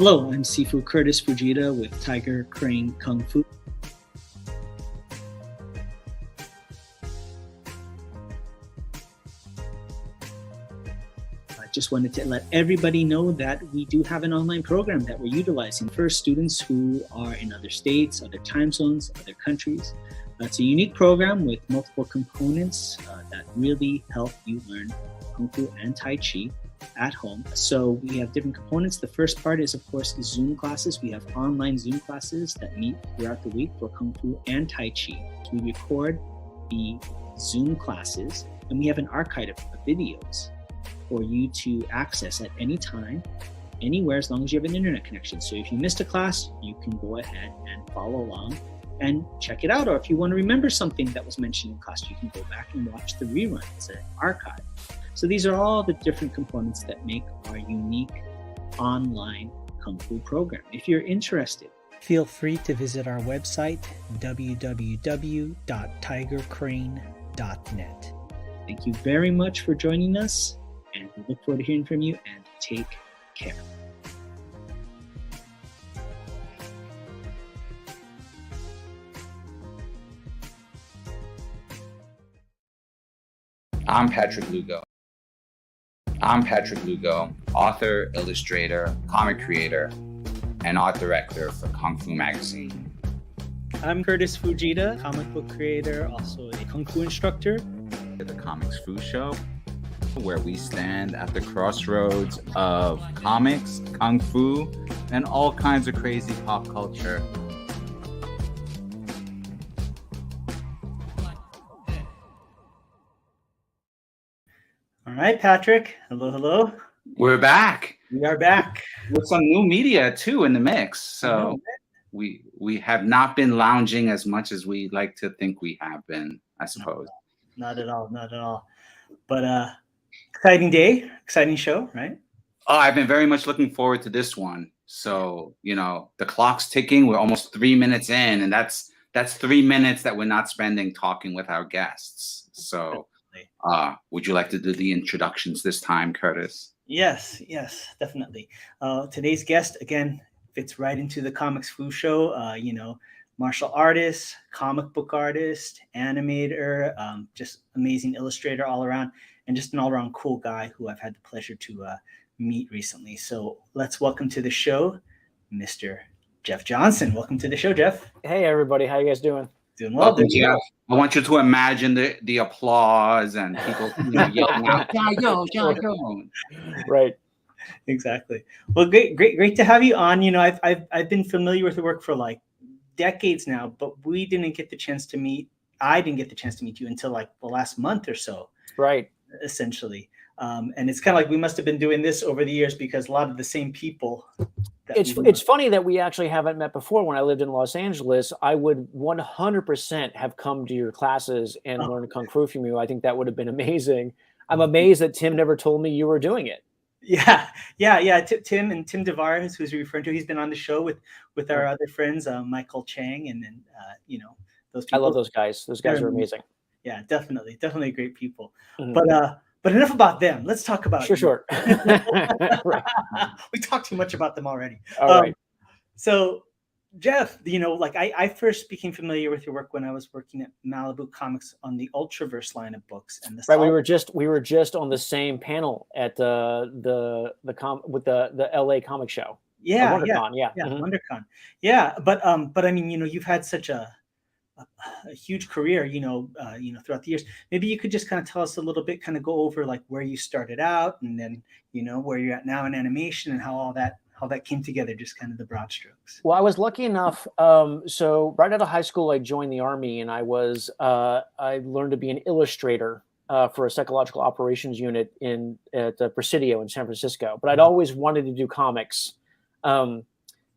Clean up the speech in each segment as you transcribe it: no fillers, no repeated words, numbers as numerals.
Hello, I'm Sifu Kurtis Fujita with Hung Gar Kuen Kung Fu. I just wanted to let everybody know that we do have an online program that we're utilizing for students who are in other states, other time zones, other countries. It's a unique program with multiple components that really help you learn Kung Fu and Tai Chi at home. So we have different components. The first part is, of course, the Zoom classes. We have online Zoom classes that meet throughout the week for Kung Fu and Tai Chi. So we record the Zoom classes, and we have an archive of videos for you to access at any time, anywhere, as long as you have an internet connection. So if you missed a class, you can go ahead and follow along and check it out. Or if you want to remember something that was mentioned in class, you can go back and watch the rerun. It's an archive. So these are all the different components that make our unique online Kung Fu program. If you're interested, feel free to visit our website, www.tigercrane.net. Thank you very much for joining us, and we look forward to hearing from you, and take care. I'm Patrick Lugo, author, illustrator, comic creator, and art director for Kung Fu Magazine. I'm Kurtis Fujita, comic book creator, also a Kung Fu instructor. The Comics Fu Show, where we stand at the crossroads of comics, Kung Fu, and all kinds of crazy pop culture. All right, Patrick. Hello, hello. We're back. We are back with some new media too in the mix. So we have not been lounging as much as we like to think we have been, I suppose. Not at all. But exciting day, exciting show, right? Oh, I've been very much looking forward to this one. So, the clock's ticking. We're almost 3 minutes in, and that's 3 minutes that we're not spending talking with our guests. So would you like to do the introductions this time, Kurtis? Yes, definitely. Today's guest, again, fits right into the Comics Fu Show. Martial artist, comic book artist, animator, just amazing illustrator all around, and just an all-around cool guy who I've had the pleasure to meet recently. So let's welcome to the show, Mr. Jeff Johnson. Welcome to the show, Jeff. Hey, everybody. How you guys doing? Doing well. Welcome, Jeff. I want you to imagine the applause and people yelling out, yo. Right. Exactly. Well, great to have you on. I've been familiar with your work for like decades now, but we didn't get the chance to meet. I didn't get the chance to meet you until like the last month or so. Right. Essentially. And it's kind of like we must have been doing this over the years because a lot of the same people. It's funny that we actually haven't met before. When I lived in Los Angeles, I would 100% have come to your classes and learned Kung Fu from you. I think that would have been amazing. I'm amazed that Tim never told me you were doing it. Yeah. Tim Devar, who's referring to, he's been on the show with our other friends, Michael Chang, and then those people. I love those guys. Those guys are amazing. Yeah, definitely great people. Mm-hmm. But enough about them. Let's talk about sure. Right. We talked too much about them already. All right. So, Jeff, I first became familiar with your work when I was working at Malibu Comics on the Ultraverse line of books, and we were just on the same panel at the LA comic show. Yeah, WonderCon, yeah. Mm-hmm. WonderCon. Yeah, but I mean, you've had such a huge career, throughout the years. Maybe you could just kind of tell us a little bit, kind of go over like where you started out, and then where you're at now in animation, and how all that came together, just kind of the broad strokes. Well, I was lucky enough. So right out of high school, I joined the Army, and I learned to be an illustrator for a psychological operations unit at Presidio in San Francisco. But I'd always wanted to do comics.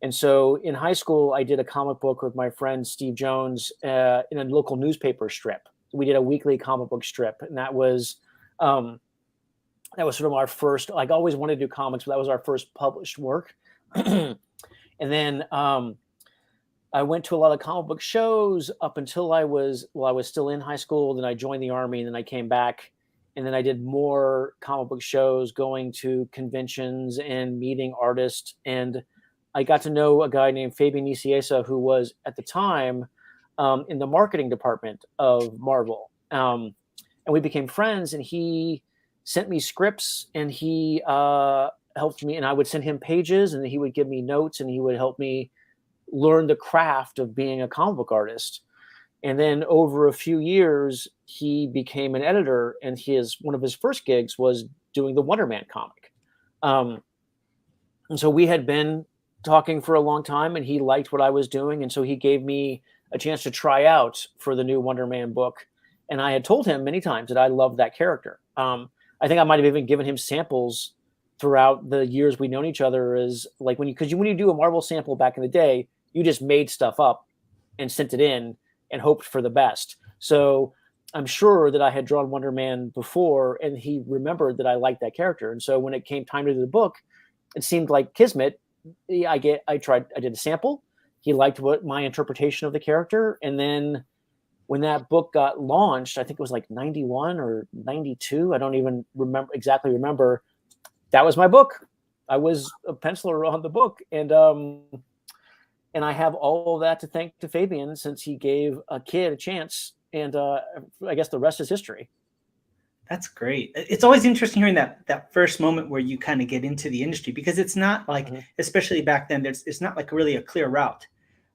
And so in high school, I did a comic book with my friend Steve Jones in a local newspaper strip. We did a weekly comic book strip, and that was sort of our first. Like, I always wanted to do comics, but that was our first published work. And then I went to a lot of comic book shows up until I was still in high school. Then I joined the Army, and then I came back, and then I did more comic book shows, going to conventions and meeting artists. And I got to know a guy named Fabian Nicieza, who was at the time in the marketing department of Marvel. And we became friends, and he sent me scripts, and he helped me, and I would send him pages, and he would give me notes, and he would help me learn the craft of being a comic book artist. And then over a few years, he became an editor, and one of his first gigs was doing the Wonder Man comic. And so we had been talking for a long time, and he liked what I was doing. And so he gave me a chance to try out for the new Wonder Man book. And I had told him many times that I loved that character. I think I might have even given him samples throughout the years we'd known each other, as like when you do a Marvel sample back in the day, you just made stuff up and sent it in and hoped for the best. So I'm sure that I had drawn Wonder Man before, and he remembered that I liked that character. And so when it came time to do the book, it seemed like kismet. I did a sample. He liked my interpretation of the character. And then when that book got launched, I think it was like 91 or 92. I don't even exactly remember. That was my book. I was a penciler on the book. And I have all of that to thank to Fabian, since he gave a kid a chance. And I guess the rest is history. That's great. It's always interesting hearing that first moment where you kind of get into the industry, because it's not like, especially back then, it's not like really a clear route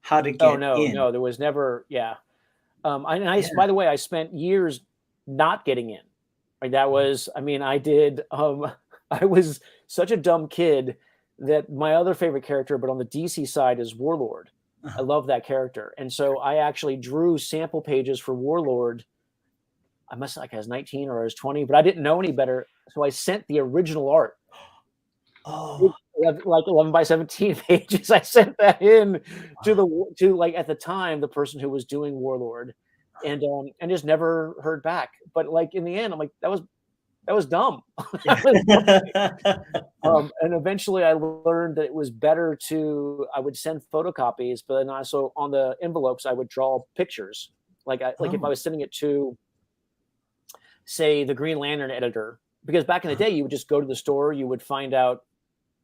how to get in. No, there was never. Yeah. By the way, I spent years not getting in. Like that was, I did, I was such a dumb kid that my other favorite character, but on the DC side, is Warlord. I love that character. And so I actually drew sample pages for Warlord. I must have, like, I was 19 or I was 20, but I didn't know any better. So I sent the original art. Oh, like 11 by 17 pages. I sent that in to like, at the time, the person who was doing Warlord, and just never heard back. But like in the end, I'm like, that was dumb. And eventually I learned that it was better I would send photocopies, but then also on the envelopes, I would draw pictures. If I was sending it to, say, the Green Lantern editor, because back in the day, you would just go to the store, you would find out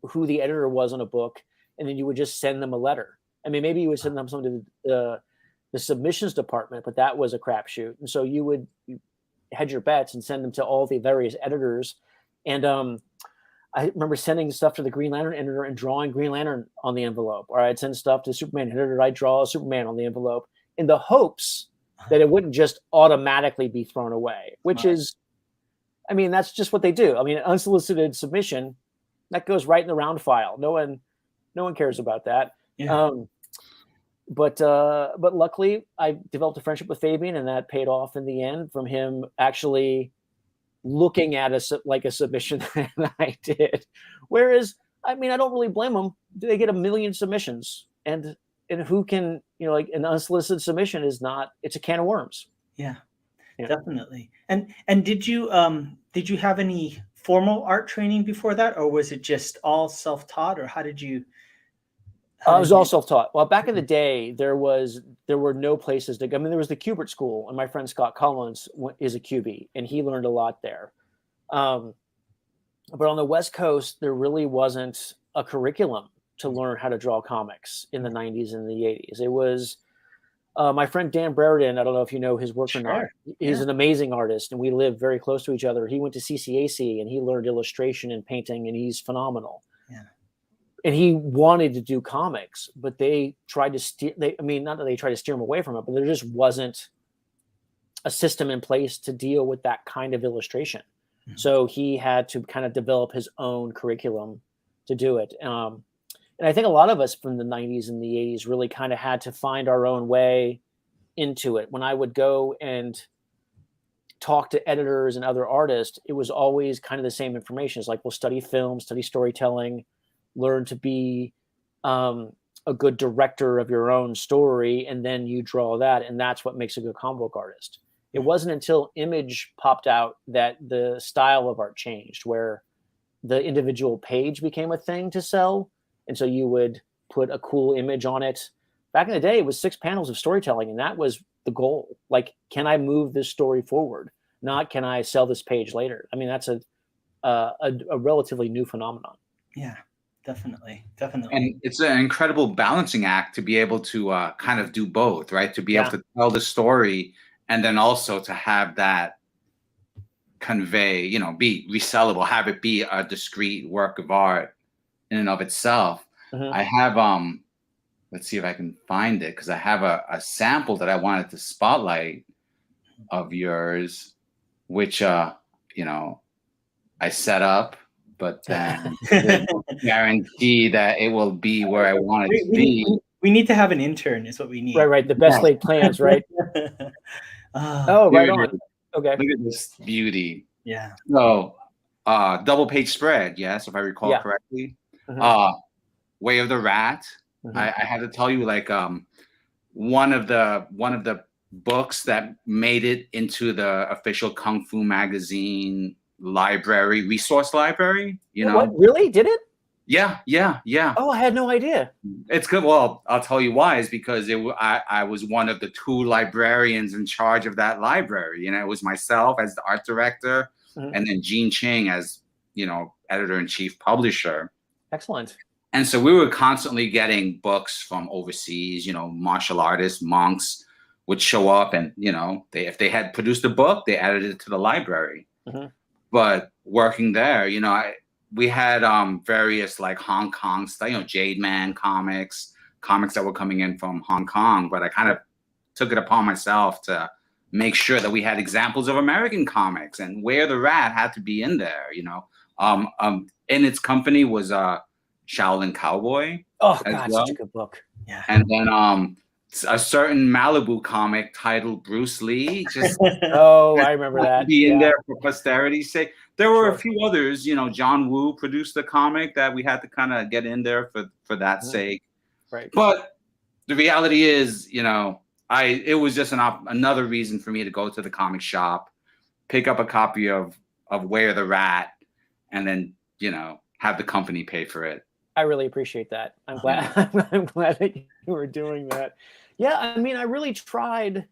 who the editor was on a book, and then you would just send them a letter. Maybe you would send them something to the submissions department, but that was a crapshoot. And so you hedge your bets and send them to all the various editors. And I remember sending stuff to the Green Lantern editor and drawing Green Lantern on the envelope. Or I'd send stuff to the Superman editor, I'd draw a Superman on the envelope, in the hopes that it wouldn't just automatically be thrown away, which is, that's just what they do. An unsolicited submission, that goes right in the round file. No one cares about that. Yeah. But luckily I developed a friendship with Fabian, and that paid off in the end, from him actually looking at a submission that I did. Whereas, I don't really blame them. They get 1 million submissions, and who can, an unsolicited submission it's a can of worms. Yeah. Definitely. And did you have any formal art training before that, or was it just all self-taught, or how did you? It was all self-taught. Well, back in the day, there were no places to go. There was the Kubert School, and my friend Scott Collins is a QB, and he learned a lot there. But on the West Coast, there really wasn't a curriculum to learn how to draw comics in the 90s and the 80s. It was my friend Dan Brereton. I don't know if you know his work or not. He's an amazing artist, and we live very close to each other. He went to CCAC, and he learned illustration and painting, and he's phenomenal. Yeah. And he wanted to do comics, but they tried to steer. Not that they tried to steer him away from it, but there just wasn't a system in place to deal with that kind of illustration. Mm-hmm. So he had to kind of develop his own curriculum to do it. And I think a lot of us from the 90s and the 80s really kind of had to find our own way into it. When I would go and talk to editors and other artists, it was always kind of the same information. It's like, we'll study film, study storytelling, learn to be a good director of your own story, and then you draw that, and that's what makes a good comic book artist. It wasn't until Image popped out that the style of art changed, where the individual page became a thing to sell, and so you would put a cool image on it. Back in the day, it was 6 panels of storytelling, and that was the goal. Like, can I move this story forward? Not, can I sell this page later? That's a relatively new phenomenon. Yeah. definitely. And it's an incredible balancing act to be able to kind of do both, right? To be able to tell the story and then also to have that convey, be resellable, have it be a discrete work of art in and of itself. I have, let's see if I can find it, because I have a sample that I wanted to spotlight of yours, which, I set up, but then didn't guarantee that it will be where I want it to be. We need to have an intern is what we need. Right. The best laid plans, right? Oh, right on. Okay. Look at this beauty. Yeah. So, double page spread, yes, if I recall correctly. Way of the Rat. I had to tell you, like, one of the books that made it into the official Kung Fu magazine resource library. What, really? Did it? Yeah. Oh, I had no idea. It's good. Well, I'll tell you why. Is because I was one of the 2 librarians in charge of that library. It was myself as the art director, and then Gene Ching as editor-in-chief publisher. Excellent. And so we were constantly getting books from overseas. Martial artists, monks would show up, and if they had produced a book, they added it to the library. But working there, we had various like Hong Kong style, Jade Man comics that were coming in from Hong Kong. But I kind of took it upon myself to make sure that we had examples of American comics, and Where the Rat had to be in there. In its company was Shaolin Cowboy. Oh God, such a good book. Yeah. And then a certain Malibu comic titled Bruce Lee. Just I remember that. Be in there for posterity's sake. There were a few others. John Woo produced a comic that we had to kind of get in there for that sake. Right. But the reality is, it was just another reason for me to go to the comic shop, pick up a copy of Where the Rat, and then have the company pay for it. I really appreciate that. I'm glad. I'm glad that you were doing that. Yeah, I mean, I really tried.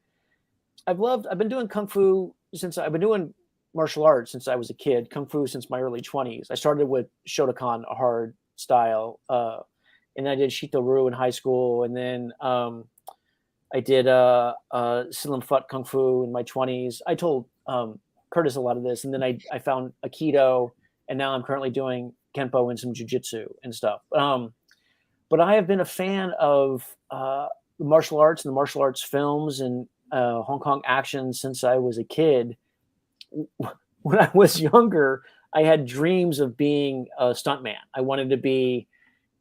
I've been doing Kung Fu I've been doing martial arts since I was a kid. Kung Fu since my early 20s. I started with Shotokan, a hard style, and I did Shito-Ryu in high school, and then I did Silam Fut Kung Fu in my 20s. I told Curtis a lot of this, and then I found aikido, and now I'm currently doing Kenpo and some jujitsu and stuff. But I have been a fan of the martial arts and the martial arts films and Hong Kong action since I was a kid. When I was younger, I had dreams of being a stuntman. I wanted to be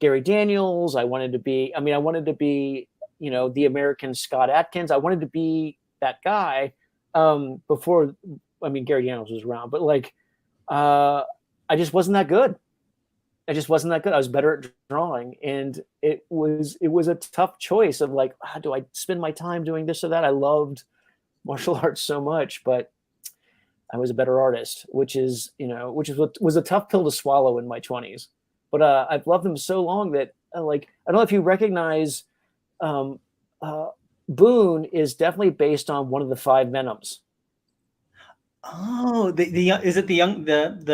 Gary Daniels. I wanted to be the American Scott Adkins. I wanted to be that guy before. I mean, Gary Daniels was around, but I just wasn't that good. I was better at drawing, and it was a tough choice of do I spend my time doing this or that? I loved martial arts so much, but I was a better artist, which is what was a tough pill to swallow in my 20s. But I've loved them so long that I don't know if you recognize Boone is definitely based on one of the 5 Venoms. Oh, is it the young one,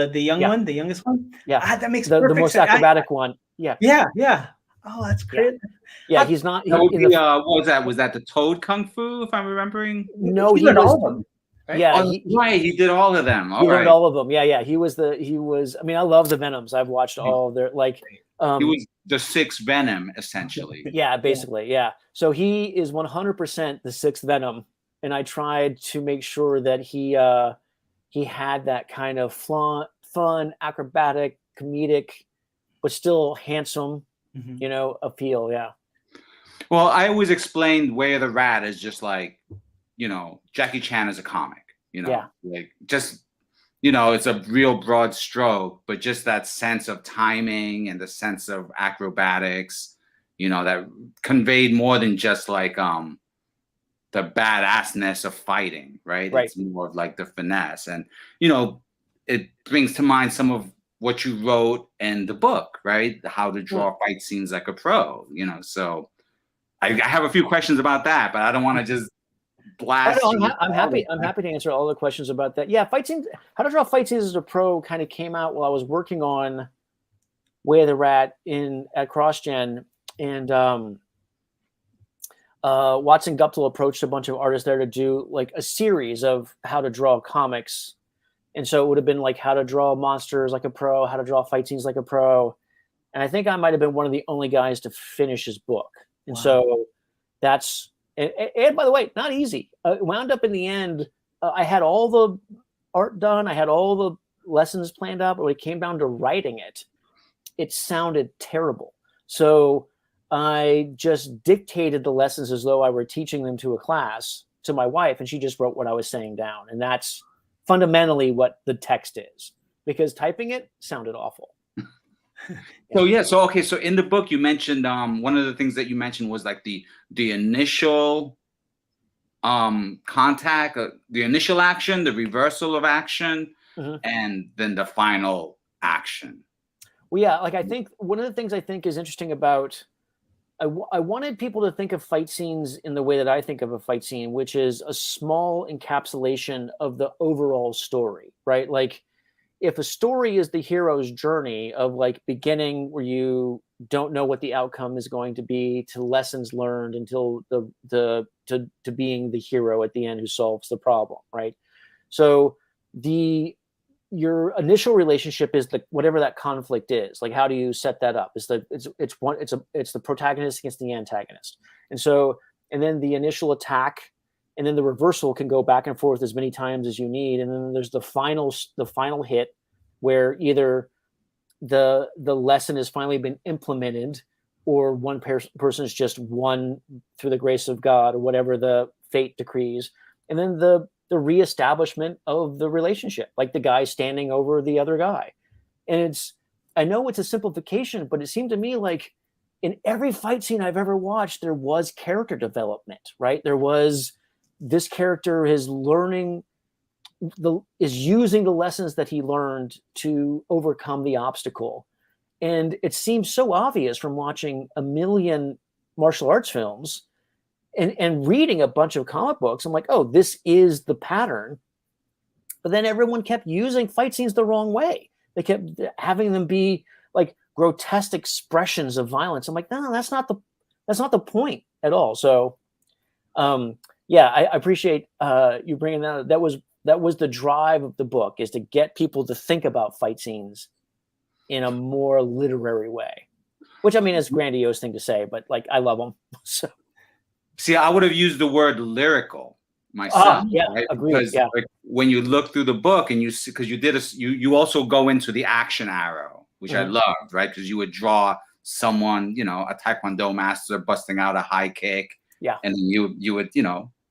the youngest one? Yeah, that makes the most sense. acrobatic one. Yeah. Oh, that's great. Yeah, he's not. What was that? Was that the Toad Kung Fu, if I'm remembering? No, he did all of them. Right? Yeah, he did all of them. He did all of them. Yeah. He was. I mean, I love the Venoms. I've watched all of their he was the 6th Venom, essentially. Yeah, basically. Yeah. So he is 100% the 6th Venom, and I tried to make sure that he had that kind of fun, acrobatic, comedic, but still handsome, appeal. Yeah. Well, I always explained Where the Rat is just Jackie Chan as a comic, it's a real broad stroke, but just that sense of timing and the sense of acrobatics, that conveyed more than just the badassness of fighting, right? It's more of the finesse. And, it brings to mind some of what you wrote in the book, right? How to draw fight scenes like a pro, so I have a few questions about that, but I don't want to just blast. I'm happy to answer all the questions about that. Yeah, fight scenes, how to draw fight scenes as a pro kind of came out while I was working on Way of the Rat at CrossGen, and Watson Guptill approached a bunch of artists there to do like a series of how to draw comics. And so it would have been like how to draw monsters like a pro, how to draw fight scenes like a pro. And I think I might have been one of the only guys to finish his book. And so that's, and by the way, not easy. It wound up in the end, I had all the art done. I had all the lessons planned out, but when it came down to writing it, it sounded terrible. So I just dictated the lessons as though I were teaching them to a class to my wife, and she just wrote what I was saying down. And that's fundamentally what the text is, because typing it sounded awful. So yeah, so okay, so in the book you mentioned one of the things that you mentioned was like the initial contact, the initial action, the reversal of action, and then the final action. Well, yeah, like I think one of the things I think is interesting about, I wanted people to think of fight scenes in the way that I think of a fight scene, which is a small encapsulation of the overall story, right? Like if a story is the hero's journey of like beginning where you don't know what the outcome is going to be to lessons learned until to being the hero at the end who solves the problem, right? So your initial relationship is whatever that conflict is. Like, how do you set that up? It's the protagonist against the antagonist. And then the initial attack, and then the reversal can go back and forth as many times as you need. And then there's the final hit where either the lesson has finally been implemented, or one person is just won through the grace of God, or whatever the fate decrees. And then the reestablishment of the relationship, like the guy standing over the other guy. And I know it's a simplification, but it seemed to me like in every fight scene I've ever watched, there was character development, right? There was, this character is using the lessons that he learned to overcome the obstacle. And it seems so obvious from watching a million martial arts films and reading a bunch of comic books. I'm like, oh, this is the pattern. But then everyone kept using fight scenes the wrong way. They kept having them be like grotesque expressions of violence. I'm like, no, that's not the point at all. So, yeah, I appreciate you bringing that. That was the drive of the book, is to get people to think about fight scenes in a more literary way, which I mean is a grandiose thing to say, but like I love them. So. See, I would have used the word lyrical myself. Yeah, right? agreed. Because yeah. like, when you look through the book and you see, because you also go into the action arrow, which I loved, right? Because you would draw someone, a Taekwondo master busting out a high kick. Yeah. And then you would,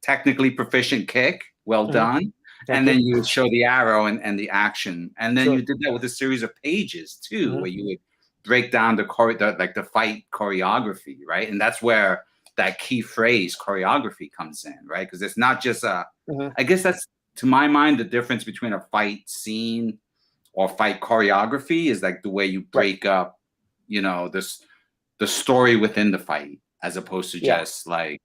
technically proficient kick, well done. Thank and you. then you would show the arrow and the action. And then you did that with a series of pages too, where you would break down the fight choreography, right? And that's where that key phrase choreography comes in, right? Because it's not just I guess that's, to my mind, the difference between a fight scene or fight choreography is like the way you break up, the story within the fight, as opposed to just like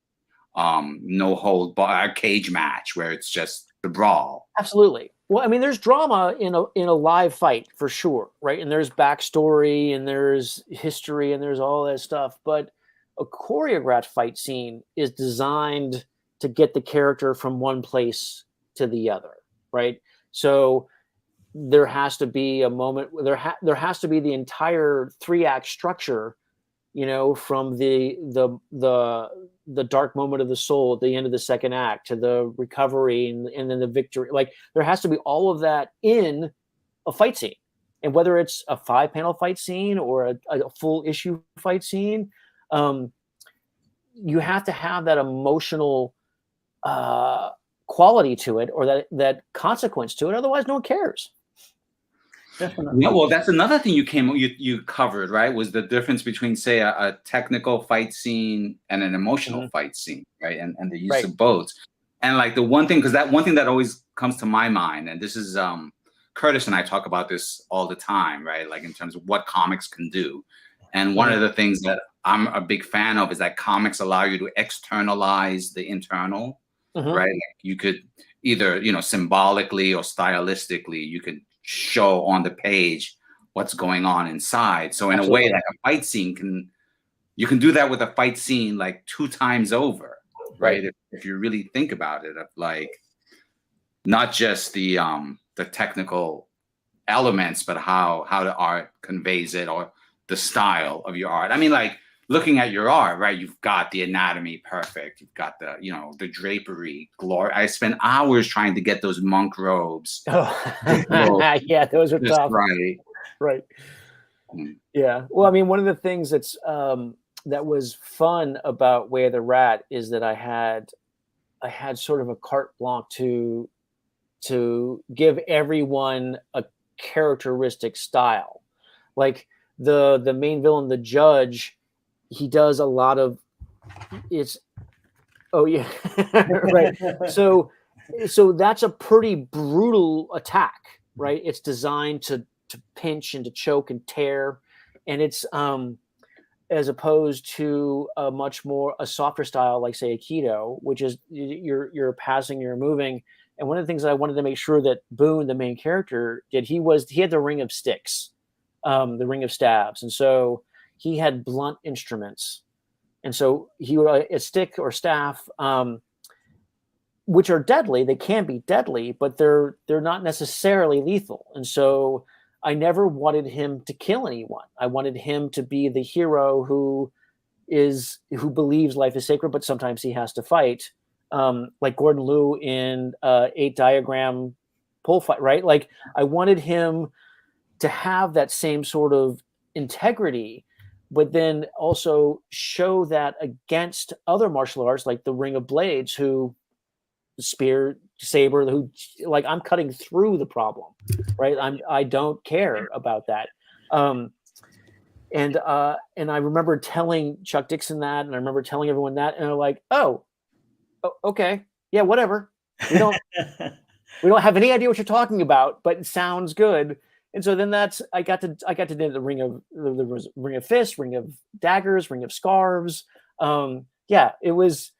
no hold bar cage match where it's just the brawl. Absolutely. Well, I mean, there's drama in a live fight for sure, right? And there's backstory and there's history and there's all that stuff, but a choreographed fight scene is designed to get the character from one place to the other, right? So there has to be a moment where there has to be the entire 3-act structure, from the dark moment of the soul at the end of the second act to the recovery and then the victory. Like there has to be all of that in a fight scene, and whether it's a 5-panel fight scene or a full issue fight scene. You have to have that emotional quality to it, or that consequence to it. Otherwise, no one cares. Definitely. Yeah, well, that's another thing you covered, right? Was the difference between, say, a technical fight scene and an emotional fight scene, right? And the use of both. And like the one thing, because that one thing that always comes to my mind, and this is Curtis and I talk about this all the time, right? Like in terms of what comics can do. And one of the things that I'm a big fan of is that comics allow you to externalize the internal, right? Like you could either, symbolically or stylistically, you could show on the page what's going on inside. So in Absolutely. a way, like a fight scene you can do that with a fight scene like 2 times over, right? If you really think about it, of like not just the technical elements, but how the art conveys it, or the style of your art. I mean, like looking at your art, right? You've got the anatomy perfect. You've got the, the drapery, glory. I spent hours trying to get those monk robes. Oh. Yeah, those are tough. Right. Right. Yeah. Well, I mean, one of the things that's that was fun about Way of the Rat is that I had sort of a carte blanche to give everyone a characteristic style. Like the main villain, the judge, he does a lot of right. So that's a pretty brutal attack, right? It's designed to pinch and to choke and tear, and it's as opposed to a softer style like, say, aikido, which is you're passing, you're moving. And one of the things that I wanted to make sure that Boone, the main character, did, he had the ring of sticks, the ring of stabs, and so he had blunt instruments, and so he would a stick or staff, which are deadly. They can be deadly, but they're not necessarily lethal. And so I never wanted him to kill anyone. I wanted him to be the hero who believes life is sacred, but sometimes he has to fight, like Gordon Liu in 8 Diagram Pole Fight, right? Like I wanted him to have that same sort of integrity, but then also show that against other martial arts like the Ring of Blades, who spear, saber, who, like, I'm cutting through the problem, right? I don't care about that. And I remember telling Chuck Dixon that, and I remember telling everyone that, and they're like, oh, okay, yeah, whatever. We don't have any idea what you're talking about, but it sounds good. And so then I got to do the ring of fists, ring of daggers, ring of scarves. Yeah, it was.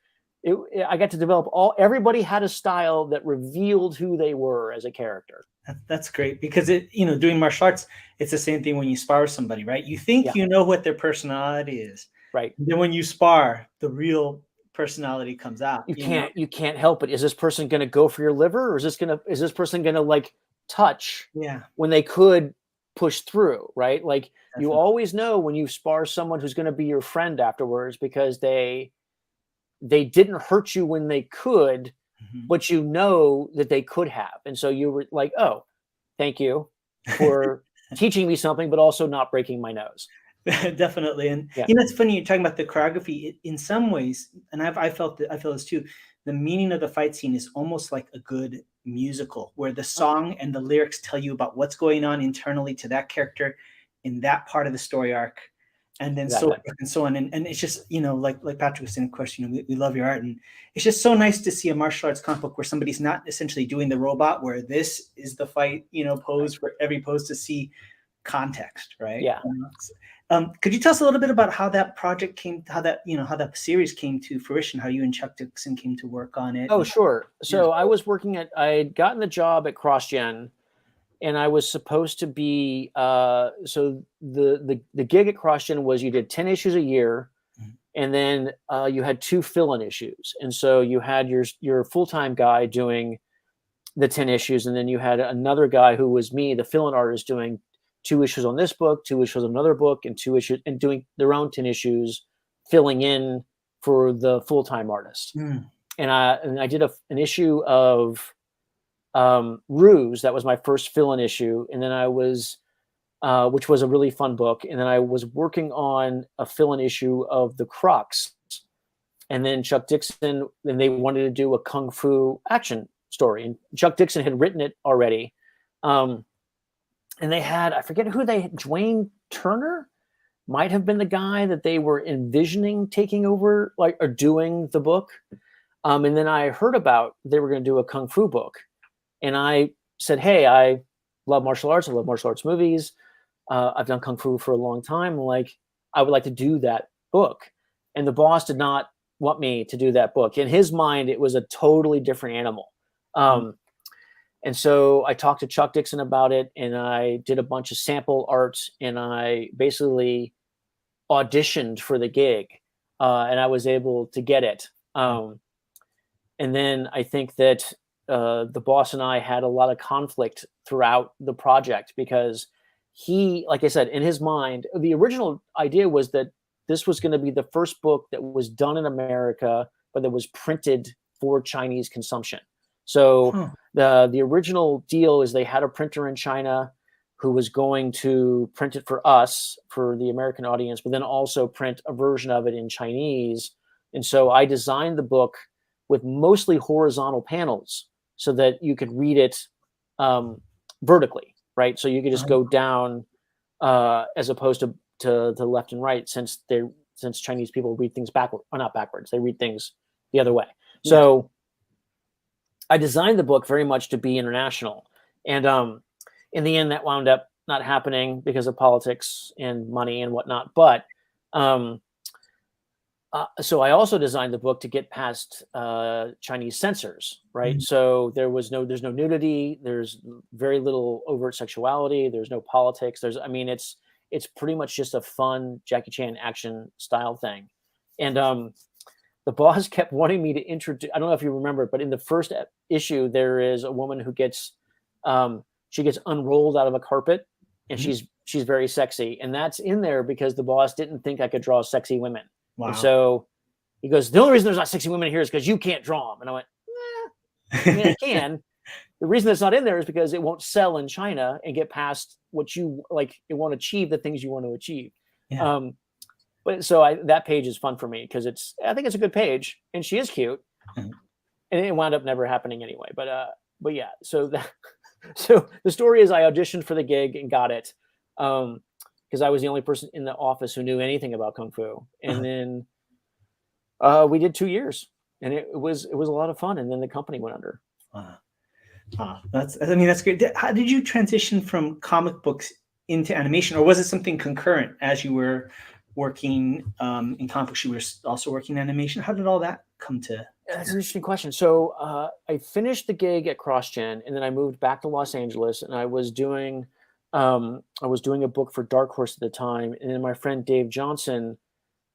I got to develop everybody had a style that revealed who they were as a character. That's great, because doing martial arts, it's the same thing when you spar with somebody, right? You think you know what their personality is, right? And then when you spar, the real personality comes out. You can't help it. Is this person going to go for your liver, or is this person going to like touch? Yeah. When they could push through, right? Like Definitely. You always know when you spar someone who's going to be your friend afterwards, because they didn't hurt you when they could, but you know that they could have. And so you were like, oh, thank you for teaching me something, but also not breaking my nose. Definitely. And it's funny, you're talking about the choreography. In some ways, and I feel this too, the meaning of the fight scene is almost like a good musical, where the song and the lyrics tell you about what's going on internally to that character in that part of the story arc. And then so on. And it's just, like Patrick was saying, of course, we love your art. And it's just so nice to see a martial arts comic book where somebody's not essentially doing the robot, where this is the fight, pose for every pose, to see context, right? Yeah. Could you tell us a little bit about how that project how that series came to fruition, how you and Chuck Dixon came to work on it? Oh, sure. So I had gotten the job at CrossGen, and I was supposed to be, so the gig at CrossGen was you did 10 issues a year, and then you had 2 fill-in issues. And so you had your full-time guy doing the 10 issues, and then you had another guy who was me, the fill-in artist, doing 2 issues on this book, 2 issues on another book, and 2 issues, and doing their own 10 issues, filling in for the full-time artist. And I did an issue of Ruse. That was my first fill-in issue, and then I was, which was a really fun book. And then I was working on a fill-in issue of The Crux, and then Chuck Dixon, and they wanted to do a kung fu action story, and Chuck Dixon had written it already. And they had, I forget who Dwayne Turner might have been the guy that they were envisioning taking over, or doing the book. And then I heard about they were going to do a kung fu book. And I said, hey, I love martial arts. I love martial arts movies. I've done kung fu for a long time. I would like to do that book. And the boss did not want me to do that book. In his mind, it was a totally different animal. And so I talked to Chuck Dixon about it, and I did a bunch of sample art, and I basically auditioned for the gig, and I was able to get it. And then I think that the boss and I had a lot of conflict throughout the project because he, like I said, in his mind, the original idea was that this was going to be the first book that was done in America, but that was printed for Chinese consumption. So the original deal is they had a printer in China who was going to print it for us, for the American audience, but then also print a version of it in Chinese. And so I designed the book with mostly horizontal panels so that you could read it vertically, right? So you could just go down as opposed to left and right, since Chinese people read things backward, or not backwards, they read things the other way. Yeah. So I designed the book very much to be international. And in the end, that wound up not happening because of politics and money and whatnot. But so I also designed the book to get past Chinese censors, right? So there's no nudity, there's very little overt sexuality, there's no politics. It's pretty much just a fun Jackie Chan action style thing. And the boss kept wanting me to introduce, I don't know if you remember, but in the first issue, there is a woman who gets, she gets unrolled out of a carpet, and she's very sexy. And that's in there because the boss didn't think I could draw sexy women. Wow. And so he goes, the only reason there's not sexy women here is because you can't draw them. And I went, I mean, I can. The reason it's not in there is because it won't sell in China and get past what you like. It won't achieve the things you want to achieve. Yeah. But so that page is fun for me because I think it's a good page, and she is cute, and it wound up never happening anyway. But yeah, so the story is I auditioned for the gig and got it because I was the only person in the office who knew anything about Kung Fu. And then we did 2 years, and it was a lot of fun. And then the company went under. That's great. How did you transition from comic books into animation, or was it something concurrent as you were working in comic books? You were also working in animation. How did all that come to? That's an interesting question. So I finished the gig at CrossGen, and then I moved back to Los Angeles, and I was doing a book for Dark Horse at the time. And then my friend Dave Johnson,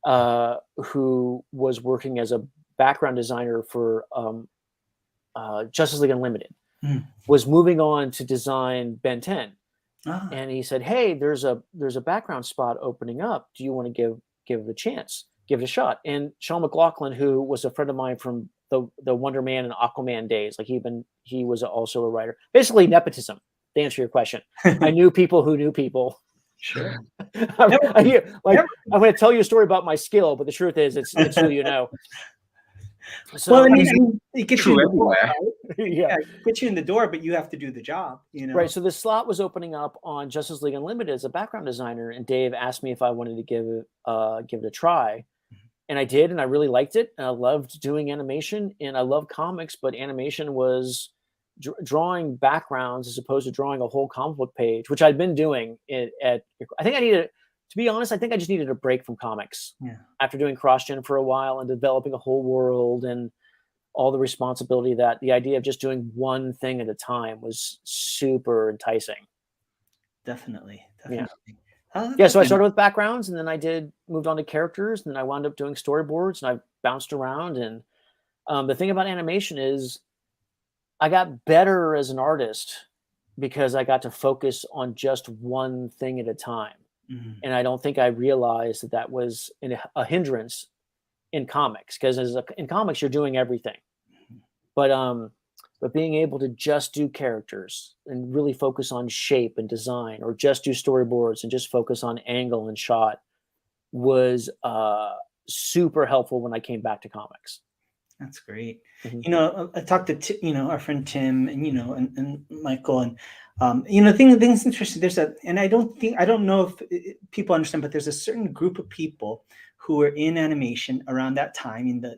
who was working as a background designer for Justice League Unlimited, was moving on to design Ben 10. And he said, "Hey, there's a background spot opening up. Do you want to give it a chance? Give it a shot?" And Sean McLaughlin, who was a friend of mine from the Wonder Man and Aquaman days, like he was also a writer. Basically nepotism, to answer your question. I knew people who knew people. Sure. I'm going to tell you a story about my skill, but the truth is it's who you know. So, well, it gets you everywhere. Yeah, it gets you in the door, but you have to do the job, you know. Right. So the slot was opening up on Justice League Unlimited as a background designer, and Dave asked me if I wanted to give it a try, and I did, and I really liked it. And I loved doing animation, and I love comics, but animation was drawing backgrounds as opposed to drawing a whole comic book page, which I'd been doing I think I needed. To be honest, I think I just needed a break from comics after doing CrossGen for a while and developing a whole world and all the responsibility that the idea of just doing one thing at a time was super enticing. Definitely. Yeah. So I started with backgrounds, and then I moved on to characters, and then I wound up doing storyboards, and I bounced around. And the thing about animation is I got better as an artist because I got to focus on just one thing at a time. And I don't think I realized that was a hindrance in comics, because in comics you're doing everything, but being able to just do characters and really focus on shape and design, or just do storyboards and just focus on angle and shot, was super helpful when I came back to comics. That's great. You know, I talked to our friend Tim and and Michael, and things interesting. And I don't know if people understand, but there's a certain group of people who were in animation around that time in the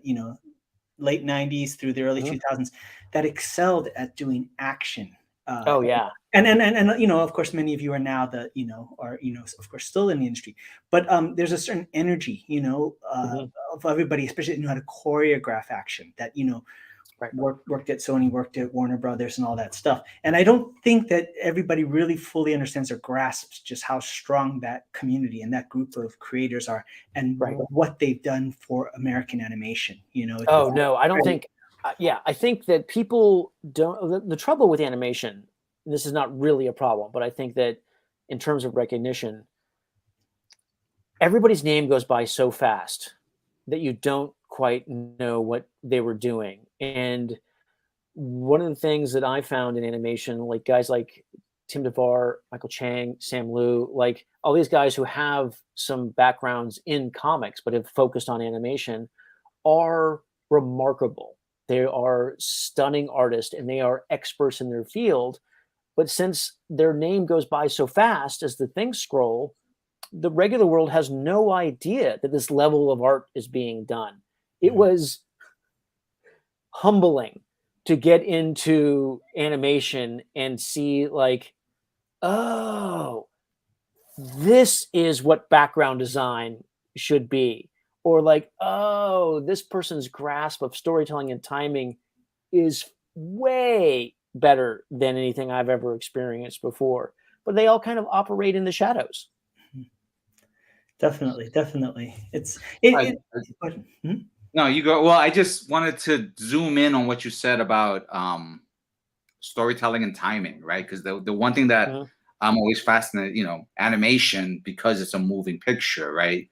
late 90s through the early 2000s that excelled at doing action. And of course, many of you are now of course still in the industry, but there's a certain energy, of everybody, especially how to choreograph action, that Right. worked at Sony, worked at Warner Brothers and all that stuff. And I don't think that everybody really fully understands or grasps just how strong that community and that group of creators are and what they've done for American animation. You know? Oh, no, I don't think, I think that people don't, the trouble with animation, this is not really a problem, but I think that in terms of recognition, everybody's name goes by so fast that you don't quite know what they were doing. And one of the things that I found in animation, like guys like Tim DeVar, Michael Chang, Sam Liu, like all these guys who have some backgrounds in comics but have focused on animation, are remarkable. They are stunning artists and they are experts in their field. But since their name goes by so fast as the things scroll, the regular world has no idea that this level of art is being done. It was humbling to get into animation and see like, oh, this is what background design should be. Or like, oh, this person's grasp of storytelling and timing is way better than anything I've ever experienced before. But they all kind of operate in the shadows. Definitely. No, you go. Well, I just wanted to zoom in on what you said about storytelling and timing, right? Because the one thing that I'm always fascinated, animation, because it's a moving picture, right?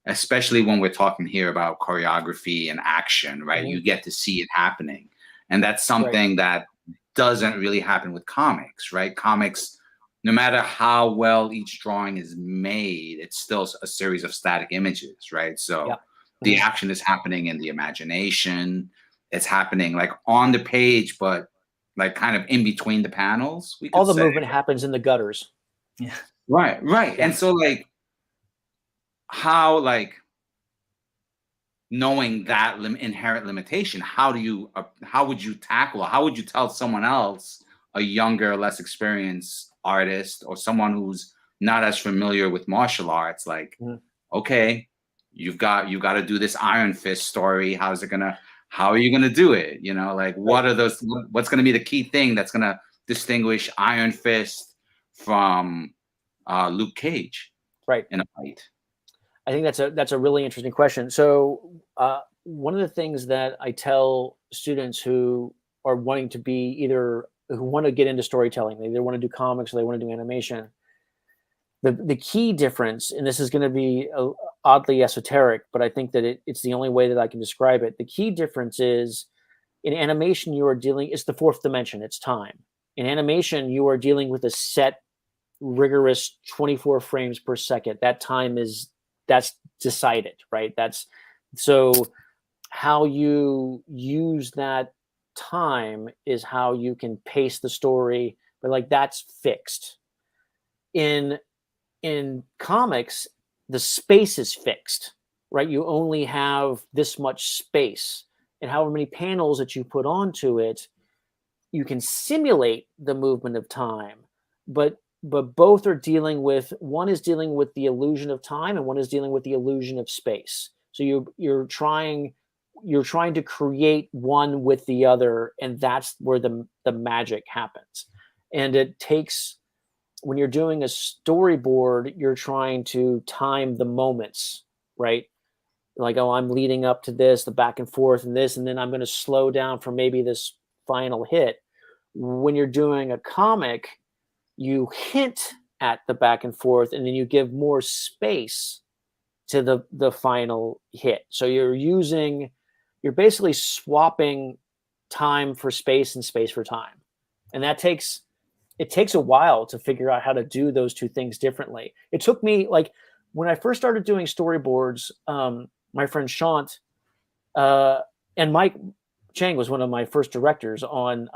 Especially when we're talking here about choreography and action, right? You get to see it happening. And that's something that doesn't really happen with comics, right? Comics, no matter how well each drawing is made, it's still a series of static images, right? So the action is happening in the imagination. It's happening like on the page, but like kind of in between the panels. All the movement happens in the gutters. Yeah. Right. Yeah. And so like, how like knowing that inherent limitation, how would you tell someone else, a younger, less experienced artist or someone who's not as familiar with martial arts, like, okay, you've got to do this Iron Fist story. How are you gonna do it? Like what's gonna be the key thing that's gonna distinguish Iron Fist from Luke Cage in a fight? I think that's a really interesting question. So one of the things that I tell students who are wanting to be who want to get into storytelling, they either want to do comics or they want to do animation. The key difference, and this is going to be oddly esoteric, but I think that it's the only way that I can describe it. The key difference is in animation, it's the fourth dimension, it's time. In animation, you are dealing with a set, rigorous 24 frames per second. That time that's decided, right? So how you use that time is how you can pace the story, but like that's fixed. In comics, the space is fixed, right? You only have this much space, and however many panels that you put onto it, you can simulate the movement of time, but both are one is dealing with the illusion of time and one is dealing with the illusion of space. So you're trying to create one with the other, and that's where the magic happens. And it takes, when you're doing a storyboard, you're trying to time the moments, right? Like, oh, I'm leading up to this, the back and forth and this, and then I'm going to slow down for maybe this final hit. When you're doing a comic, you hint at the back and forth, and then you give more space to the final hit. So you're basically swapping time for space and space for time. And it takes a while to figure out how to do those two things differently. It took me, like, when I first started doing storyboards, my friend Shant and Mike Chang was one of my first directors on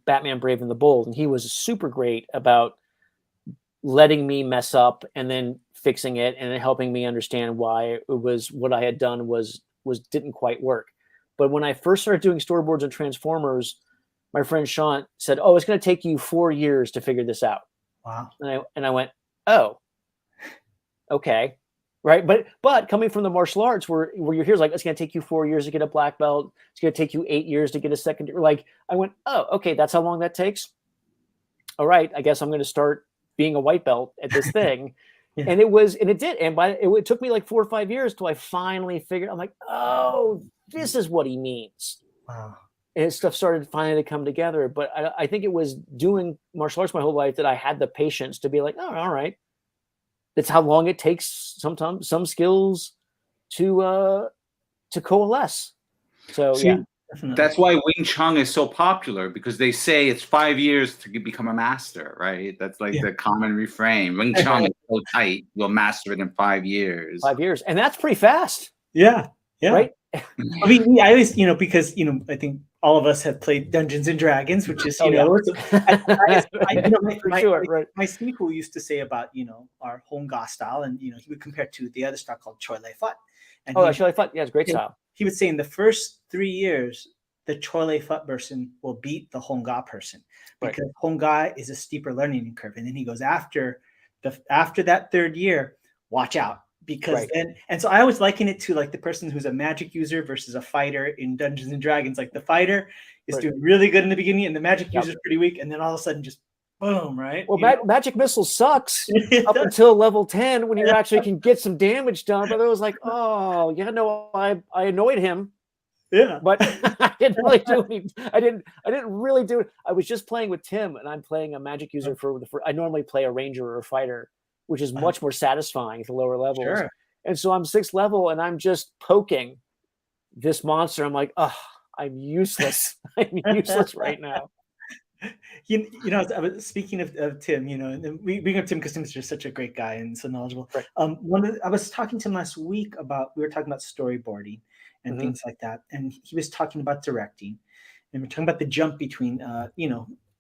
Batman Brave and the Bold, and he was super great about letting me mess up and then fixing it and then helping me understand why it was what I had done was didn't quite work. But when I first started doing storyboards on Transformers, my friend Sean said, "Oh, it's going to take you 4 years to figure this out." Wow. And I went, "Oh, okay." Right. But coming from the martial arts where you're here, like, it's going to take you 4 years to get a black belt. It's going to take you 8 years to get a second. Like, I went, oh, okay, that's how long that takes. All right, I guess I'm going to start being a white belt at this thing. Yeah. And it did. And it took me like 4 or 5 years till I finally figured, I'm like, oh, this is what he means. Wow. And stuff started finally to come together. But I think it was doing martial arts my whole life that I had the patience to be like, oh, all right. That's how long it takes sometimes some skills to coalesce. So See, yeah, that's why Wing Chun is so popular, because they say it's 5 years to become a master, right? That's like the common refrain. Wing Chun is so tight, you'll master it in 5 years. 5 years, and that's pretty fast. Yeah, right. I mean, I always, because I think all of us have played Dungeons and Dragons, which is my Sifu used to say about our Hung Gar style, and he would compare it to the other style called Choi Lei Fut. And Choi Lei Fut, yeah, it's a great style. He would say in the first 3 years, the Choi Lei Fut person will beat the Hung Gar person, because Hung Gar is a steeper learning curve, and then he goes after that third year, watch out. Because then, and so I always liken it to like the person who's a magic user versus a fighter in Dungeons and Dragons. Like the fighter is doing really good in the beginning, and the magic user is pretty weak, and then all of a sudden just boom, right? Well, magic missile sucks up until level 10 when you actually can get some damage done. But it was like, oh, yeah, no, I annoyed him. Yeah, but I didn't really do any. I didn't really do it. I was just playing with Tim, and I'm playing a magic user for I normally play a ranger or a fighter, which is much more satisfying at the lower levels. Sure. And so I'm 6th level, and I'm just poking this monster. I'm like, oh, I'm useless. I'm useless right now. I was speaking of Tim, and we bring up Tim because Tim's just such a great guy and so knowledgeable. Right. I was talking to him last week we were talking about storyboarding and things like that, and he was talking about directing, and we're talking about the jump between,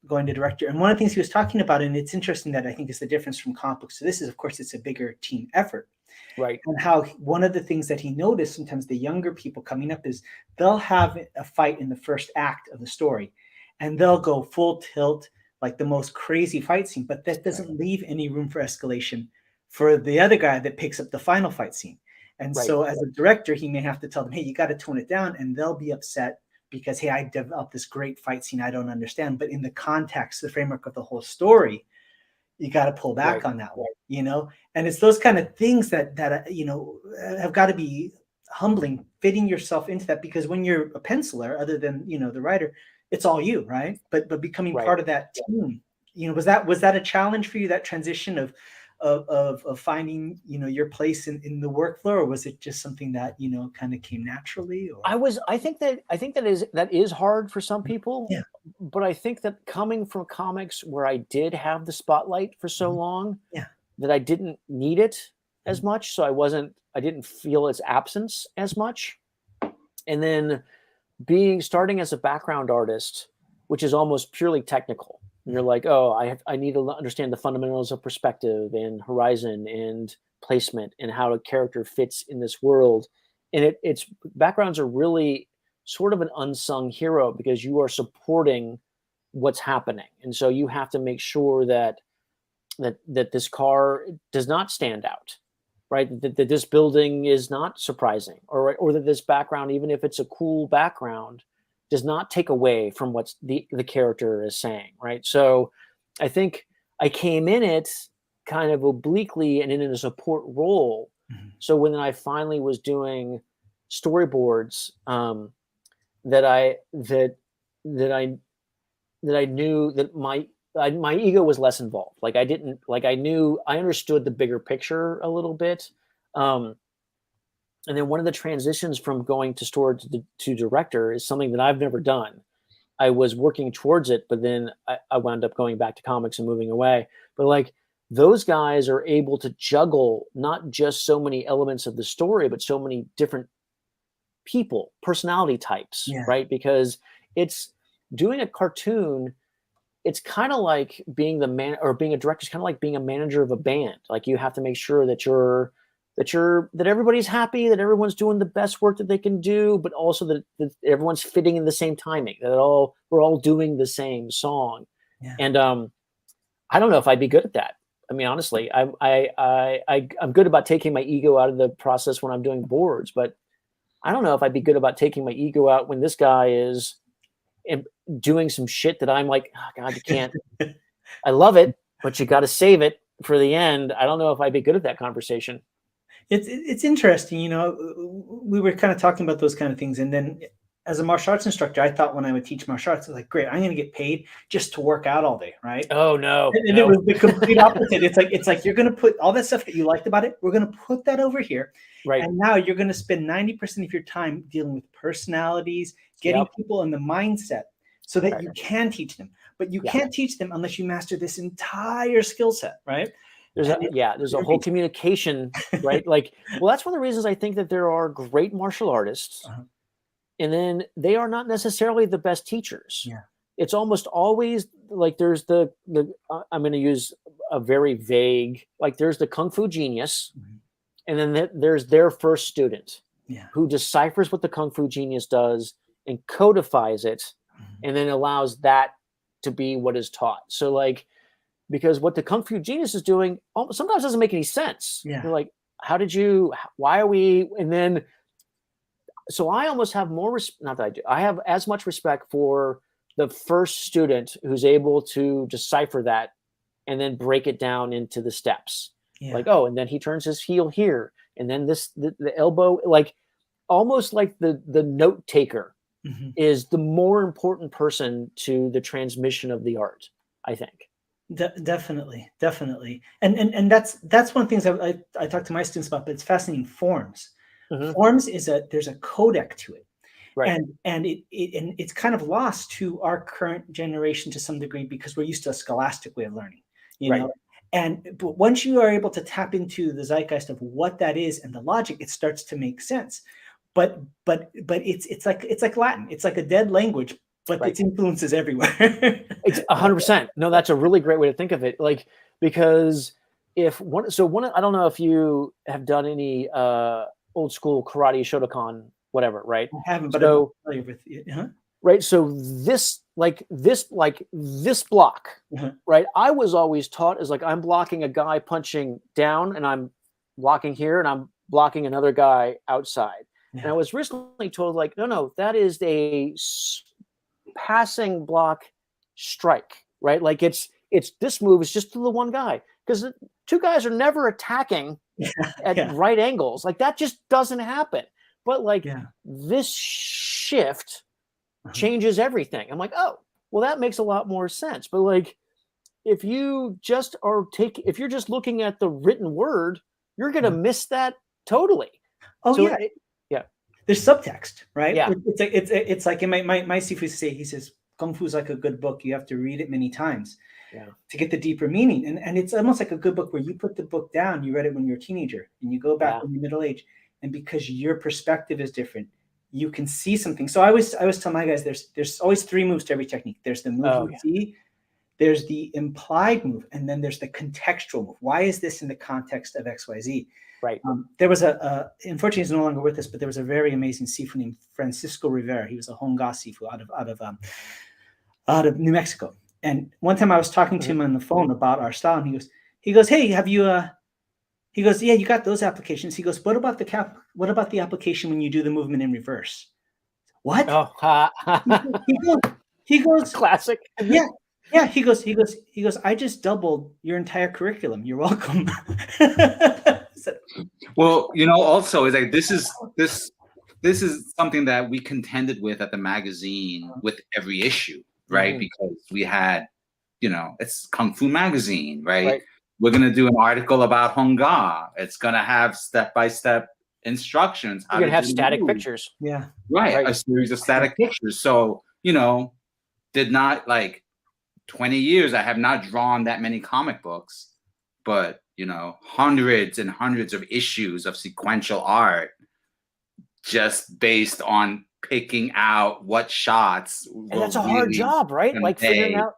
going to director. And one of the things he was talking about, and it's interesting that I think is the difference from comic books. So this is, of course, it's a bigger team effort. Right. And how one of the things that he noticed sometimes the younger people coming up is they'll have a fight in the first act of the story, and they'll go full tilt, like the most crazy fight scene, but that doesn't leave any room for escalation for the other guy that picks up the final fight scene. And so as a director, he may have to tell them, hey, you got to tone it down, and they'll be upset because, hey, I developed this great fight scene I don't understand. But in the context, the framework of the whole story, you got to pull back on that one, And it's those kind of things that have got to be humbling, fitting yourself into that, because when you're a penciler, other than the writer, it's all you, right? But becoming part of that team, was that a challenge for you, that transition of finding your place in the workflow, or was it just something that kind of came naturally? Or I think that is hard for some people. Yeah. But I think that coming from comics where I did have the spotlight for so long, that I didn't need it as much, so I didn't feel its absence as much. And then starting as a background artist, which is almost purely technical. And you're like, oh, I need to understand the fundamentals of perspective and horizon and placement and how a character fits in this world. And its backgrounds are really sort of an unsung hero, because you are supporting what's happening. And so you have to make sure that this car does not stand out, right? That this building is not surprising, or that this background, even if it's a cool background, does not take away from what the character is saying, right? So I think I came in it kind of obliquely and in a support role. So when I finally was doing storyboards, that I knew that my ego was less involved. Like I understood the bigger picture a little bit. And then one of the transitions from going to story to director is something that I've never done. I was working towards it, but then I wound up going back to comics and moving away. But like, those guys are able to juggle not just so many elements of the story, but so many different people, personality types, right? Because it's doing a cartoon. It's kind of like being the man, or being a director is kind of like being a manager of a band. Like, you have to make sure that that everybody's happy, that everyone's doing the best work that they can do, but also that everyone's fitting in the same timing, that we're all doing the same song. And I don't know if I'd be good at that. I mean, honestly, I'm good about taking my ego out of the process when I'm doing boards, but I don't know if I'd be good about taking my ego out when this guy is doing some shit that I'm like, oh God, you can't. I love it, but you got to save it for the end. I don't know if I'd be good at that conversation. It's interesting, we were kind of talking about those kind of things, and then as a martial arts instructor, I thought when I would teach martial arts, I was like, great, I'm going to get paid just to work out all day, right? Oh no! And it was the complete opposite. It's like you're going to put all that stuff that you liked about it. We're going to put that over here, right? And now you're going to spend 90% of your time dealing with personalities, getting people in the mindset, so that you can teach them. But you can't teach them unless you master this entire skill set, right? There's a whole communication, right? Like, well, that's one of the reasons I think that there are great martial artists, and then they are not necessarily the best teachers. Yeah. It's almost always like there's the I'm going to use a very vague, like there's the Kung Fu genius, and then there's their first student who deciphers what the Kung Fu genius does and codifies it, and then allows that to be what is taught. So like, because what the Kung Fu genius is doing sometimes doesn't make any sense. Yeah. You're like, why are we? And then, so I almost have more, not that I do, I have as much respect for the first student who's able to decipher that and then break it down into the steps. Yeah. Like, oh, and then he turns his heel here. And then the elbow, like almost like the note taker is the more important person to the transmission of the art, I think. Definitely. And that's one of the things I talk to my students about, but it's fascinating. Forms. Forms there's a codec to it. Right. And it's kind of lost to our current generation to some degree because we're used to a scholastic way of learning, you know. But once you are able to tap into the zeitgeist of what that is and the logic, it starts to make sense. But it's like Latin. It's like a dead language, but its influence is everywhere. It's 100%. No, that's a really great way to think of it. Like, because I don't know if you have done any old school karate, Shotokan, whatever, right? I haven't, but I'm familiar with it. Right. So this block, right? I was always taught as like, I'm blocking a guy punching down and I'm blocking here and I'm blocking another guy outside. Yeah. And I was recently told like, no, that is a passing block strike, right? Like it's this move is just to the one guy, because the two guys are never attacking at right angles. Like that just doesn't happen. But like this shift changes everything. I'm like, oh, well, that makes a lot more sense. But like, if you're just looking at the written word, you're going to miss that totally. Oh, so there's subtext, right? Yeah. It's like in my Sifu say, he says, Kung Fu is like a good book. You have to read it many times to get the deeper meaning. And it's almost like a good book where you put the book down, you read it when you're a teenager, and you go back when you're middle age. And because your perspective is different, you can see something. So I always tell my guys, there's always three moves to every technique. There's the move you see, there's the implied move, and then there's the contextual move. Why is this in the context of XYZ? Right. There was unfortunately he's no longer with us, but there was a very amazing Sifu named Francisco Rivera. He was a Hung Gar Sifu out of New Mexico. And one time I was talking to him on the phone about our style, and he goes, hey, have you he goes, yeah, you got those applications. He goes, what about the application when you do the movement in reverse? What? Oh, he goes classic. Yeah. He goes, I just doubled your entire curriculum. You're welcome. Well, also is like this is something that we contended with at the magazine with every issue, right? Because we had, it's Kung Fu magazine, right? We're going to do an article about Hung Gar. It's going to have step-by-step instructions. You're going to have static pictures. Yeah. Right. A series of static pictures. So, did not 20 years, I have not drawn that many comic books, but, hundreds and hundreds of issues of sequential art just based on picking out what shots. And that's a hard job, right? Like figuring out,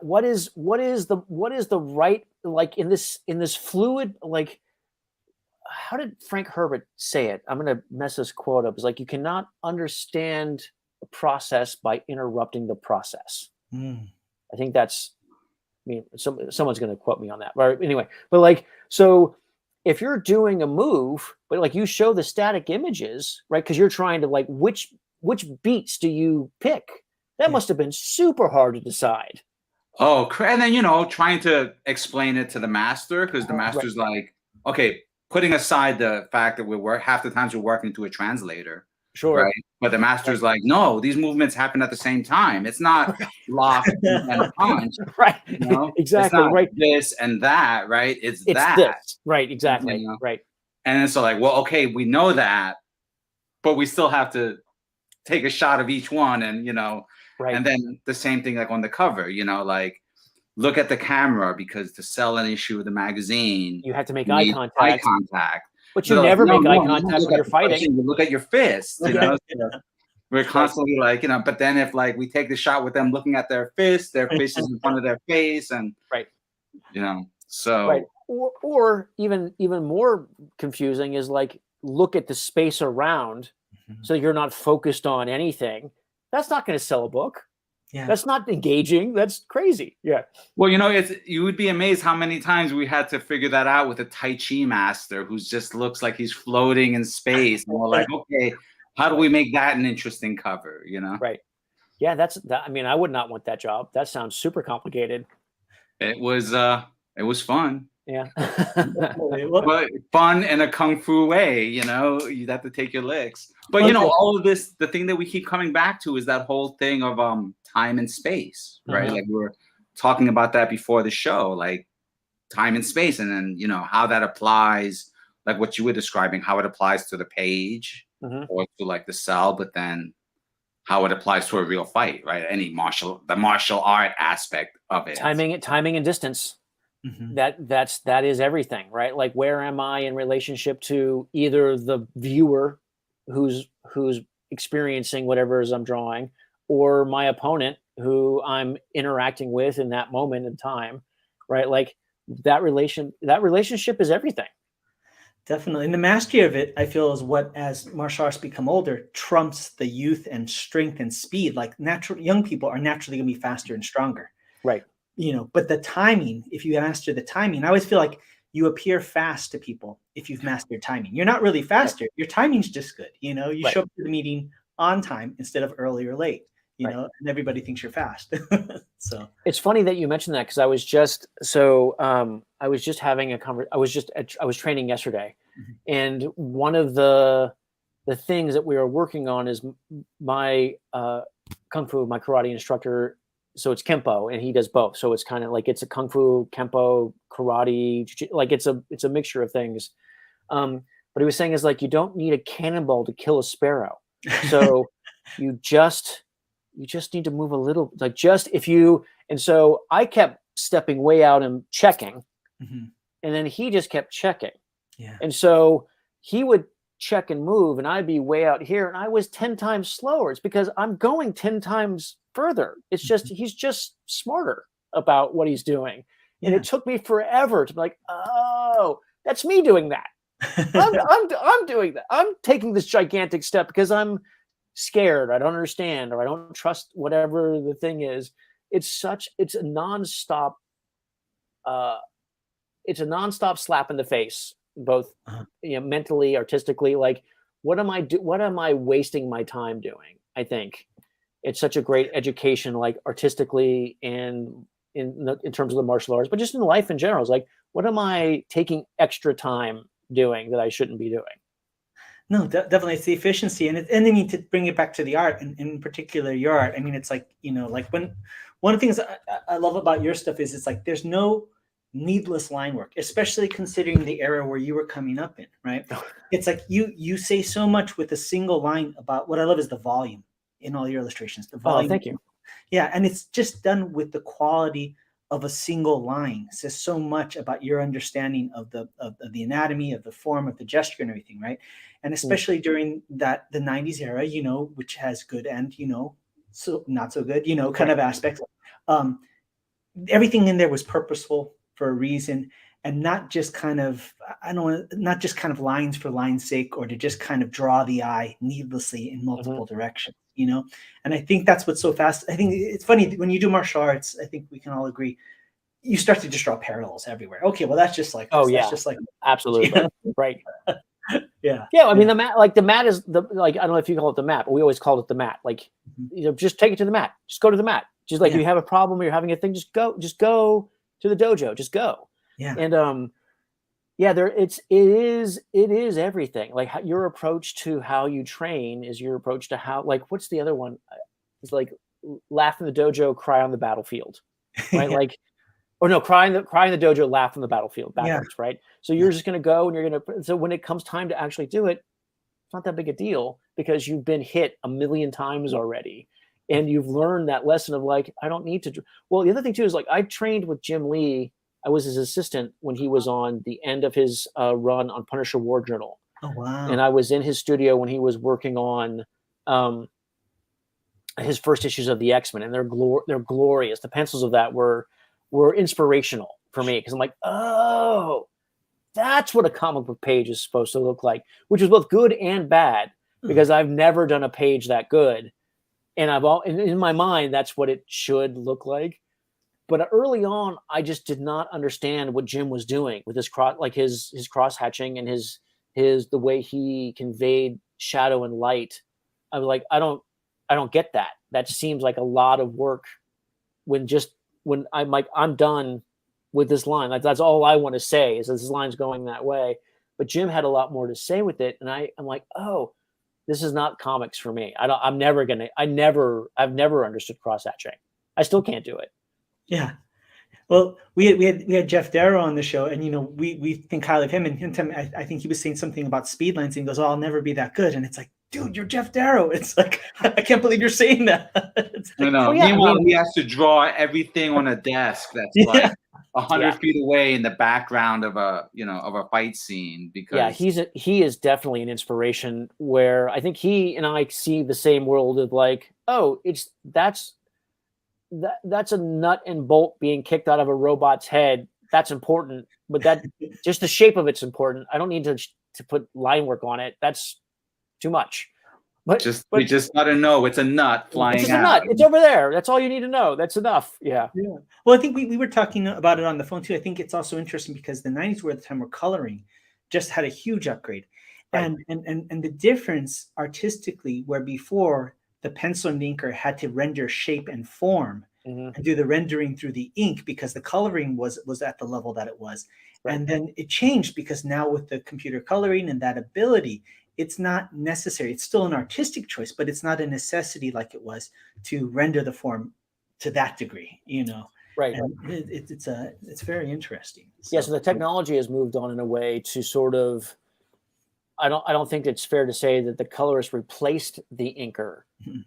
what is the right, like in this fluid, like, how did Frank Herbert say it? I'm going to mess this quote up. It's like, you cannot understand the process by interrupting the process. I think that's mean, someone's going to quote me on that. But anyway, but like, so if you're doing a move, but like you show the static images, right? Because you're trying to like, which beats do you pick? That must have been super hard to decide. Oh, and then, you know, trying to explain it to the master, because the master's like, okay, putting aside the fact that half the times we're working to a translator. Sure. Right. But the master's like, no, these movements happen at the same time. It's not lock and punch. Right. You know? Exactly. It's not right. This and that. Right. It's that. This. Right. Exactly. You know? Right. And then so like, well, okay, we know that, but we still have to take a shot of each one. And, you know, and then the same thing like on the cover, you know, like, look at the camera, because to sell an issue of the magazine, you have to make eye contact. Eye contact. But you never make eye contact when you're fighting. You look at your fist, you know. So we're constantly like, you know, but then if like we take the shot with them looking at their fist is in front of their face, and you know, so or even more confusing is like, look at the space around, so you're not focused on anything. That's not going to sell a book. Yeah. That's not engaging. That's crazy. Yeah. Well, you know, you would be amazed how many times we had to figure that out with a Tai Chi master who just looks like he's floating in space. And we're like, okay, how do we make that an interesting cover? You know? Right. Yeah. I mean, I would not want that job. That sounds super complicated. It was fun. Yeah. But fun in a kung fu way, you know, you'd have to take your licks. But you know, all of this, the thing that we keep coming back to is that whole thing of time and space, right? Like we were talking about that before the show, like time and space, and then, you know, how that applies, like what you were describing, how it applies to the page or to like the cell, but then how it applies to a real fight, right? The martial art aspect of it. Timing and distance. That is everything, right? Like, where am I in relationship to either the viewer who's experiencing whatever it is I'm drawing, or my opponent who I'm interacting with in that moment in time, right? Like that relationship is everything. Definitely. And the mastery of it, I feel, is what, as martial arts become older, trumps the youth and strength and speed. Like young people are naturally going to be faster and stronger. Right. You know, but the timing, if you master the timing, I always feel like you appear fast to people if you've mastered timing. You're not really faster. Your timing's just good. You know, you show up to the meeting on time instead of early or late, you know, and everybody thinks you're fast. So it's funny that you mentioned that, because I was just having a conversation. I was training yesterday, and one of the things that we are working on is my kung fu, my karate instructor. So it's Kempo, and he does both. So it's kind of like, it's a Kung Fu, Kempo, karate, like it's a mixture of things. But he was saying is like, you don't need a cannonball to kill a sparrow. So you just need to move a little, like and so I kept stepping way out and checking, and then he just kept checking. Yeah. And so he would check and move, and I'd be way out here, and I was 10 times slower. It's because I'm going 10 times further. It's just, he's just smarter about what he's doing. And it took me forever to be like, oh, that's me doing that. I'm doing that. I'm taking this gigantic step because I'm scared. I don't understand, or I don't trust whatever the thing is. It's a nonstop slap in the face, both mentally, artistically. Like, what am I wasting my time doing? I think it's such a great education, like artistically and in terms of the martial arts, but just in life in general. It's like, what am I taking extra time doing that I shouldn't be doing? No, definitely, it's the efficiency, and I mean, to bring it back to the art, and in particular your art. I mean, it's like, you know, like when one of the things I love about your stuff is it's like there's no needless line work, especially considering the era where you were coming up in, right? It's like you say so much with a single line. About what I love is the volume in all your illustrations. The volume. Oh, thank you. Yeah, and it's just done with the quality of a single line. It says so much about your understanding of the anatomy, of the form, of the gesture, and everything, right? And especially during the 90s era, you know, which has good and, you know, so not so good, you know, kind of aspects. Everything in there was purposeful for a reason, and not just kind of lines for line's sake, or to just kind of draw the eye needlessly in multiple directions, you know? And I think that's what's so fast. I think it's funny when you do martial arts, I think we can all agree, you start to just draw parallels everywhere. Okay, well that's just like this. Oh yeah, that's just like absolutely right. Yeah. Yeah, I mean the mat, like the mat is the like I don't know if you call it the mat, but we always called it the mat. Like just take it to the mat. Just go to the mat. Just like if you have a problem or you're having a thing, just go to the dojo. Just go. Yeah. And yeah, it is everything. Like your approach to how you train is your approach to how, like, what's the other one? It's like laugh in the dojo, cry on the battlefield, right? Like, or no, cry in the dojo, laugh on the battlefield, backwards, right? So you're just going to go and you're going to, so when it comes time to actually do it, it's not that big a deal because you've been hit a million times already. And you've learned that lesson of like, I don't need to. Well, the other thing too is like, I trained with Jim Lee. I was his assistant when he was on the end of his run on Punisher War Journal. Oh, wow. And I was in his studio when he was working on his first issues of the X-Men, and they're glorious. The pencils of that were inspirational for me because I'm like, oh, that's what a comic book page is supposed to look like, which is both good and bad because I've never done a page that good. And in my mind, that's what it should look like. But early on, I just did not understand what Jim was doing with his cross hatching and his the way he conveyed shadow and light. I was like, I don't get that. That seems like a lot of work when I'm like, I'm done with this line. Like that's all I want to say is this line's going that way. But Jim had a lot more to say with it. And I'm like, oh, this is not comics for me. I've never understood cross hatching. I still can't do it. Yeah. Well, we had Jeff Darrow on the show, and we think highly of him. And I think he was saying something about speed lines, and he goes, "Oh, I'll never be that good." And it's like, dude, you're Jeff Darrow. It's like I can't believe you're saying that. Like, no. Meanwhile, he has to draw everything on a desk that's like 100 feet away in the background of a fight scene. Because he is definitely an inspiration. Where I think he and I see the same world of like, oh, that's a nut and bolt being kicked out of a robot's head. That's important, but that just the shape of it's important. I don't need to put line work on it. That's too much. But we just gotta know it's a nut flying it's out. A nut. It's over there. That's all you need to know. That's enough. Yeah. Well, I think we were talking about it on the phone too. I think it's also interesting because the 90s were the time where coloring just had a huge upgrade. Right. And the difference artistically, where before the pencil and the inker had to render shape and form and do the rendering through the ink because the coloring was at the level that it was. Right. And then it changed because now with the computer coloring and that ability, it's not necessary. It's still an artistic choice, but it's not a necessity like it was to render the form to that degree, Right. And it's very interesting. So the technology has moved on in a way to sort of, I don't think it's fair to say that the colorist replaced the inker,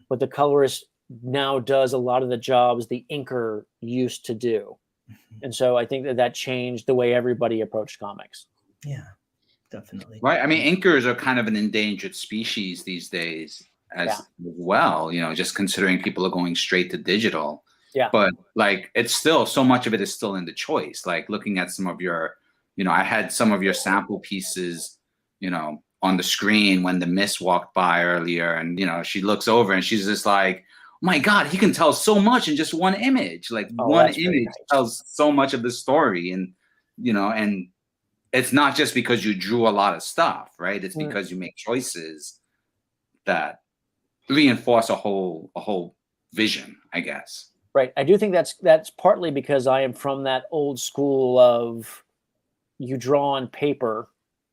but the colorist now does a lot of the jobs the inker used to do. And so I think that changed the way everybody approached comics. Yeah, definitely. Right. I mean, inkers are kind of an endangered species these days as well, just considering people are going straight to digital. Yeah. But like, it's still, so much of it is still in the choice. Like looking at some of your, I had some of your sample pieces on the screen when the Miss walked by earlier, and she looks over and she's just like, oh my God, he can tell so much in just one image. Like one image tells so much of the story. And and it's not just because you drew a lot of stuff, right? It's because you make choices that reinforce a whole vision, I guess. Right. I do think that's partly because I am from that old school of you draw on paper.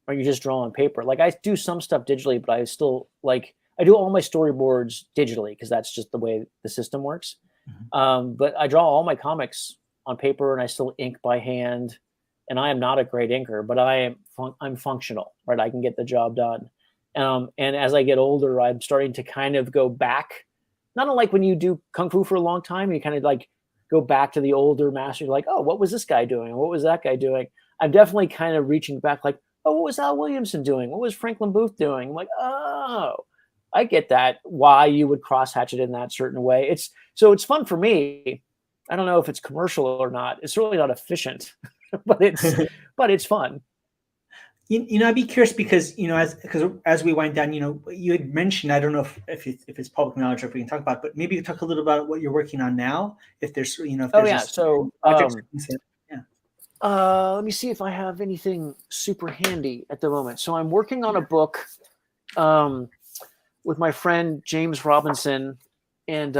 Or you just draw on paper. Like I do some stuff digitally, but I still I do all my storyboards digitally because that's just the way the system works. But I draw all my comics on paper and I still ink by hand. And I am not a great inker, but I'm functional, right? I can get the job done. And as I get older, I'm starting to kind of go back. Not unlike when you do Kung Fu for a long time, you kind of like go back to the older master. You're like, oh, what was this guy doing? What was that guy doing? I'm definitely kind of reaching back like, oh, what was Al Williamson doing? What was Franklin Booth doing? I'm like, oh, I get that. Why you would cross hatch it in that certain way. It's fun for me. I don't know if it's commercial or not. It's really not efficient, but it's fun. I'd be curious because as we wind down, you had mentioned, I don't know if it's public knowledge or if we can talk about it, but maybe you talk a little about what you're working on now. If there's So Let me see if I have anything super handy at the moment. So I'm working on a book with my friend James Robinson, and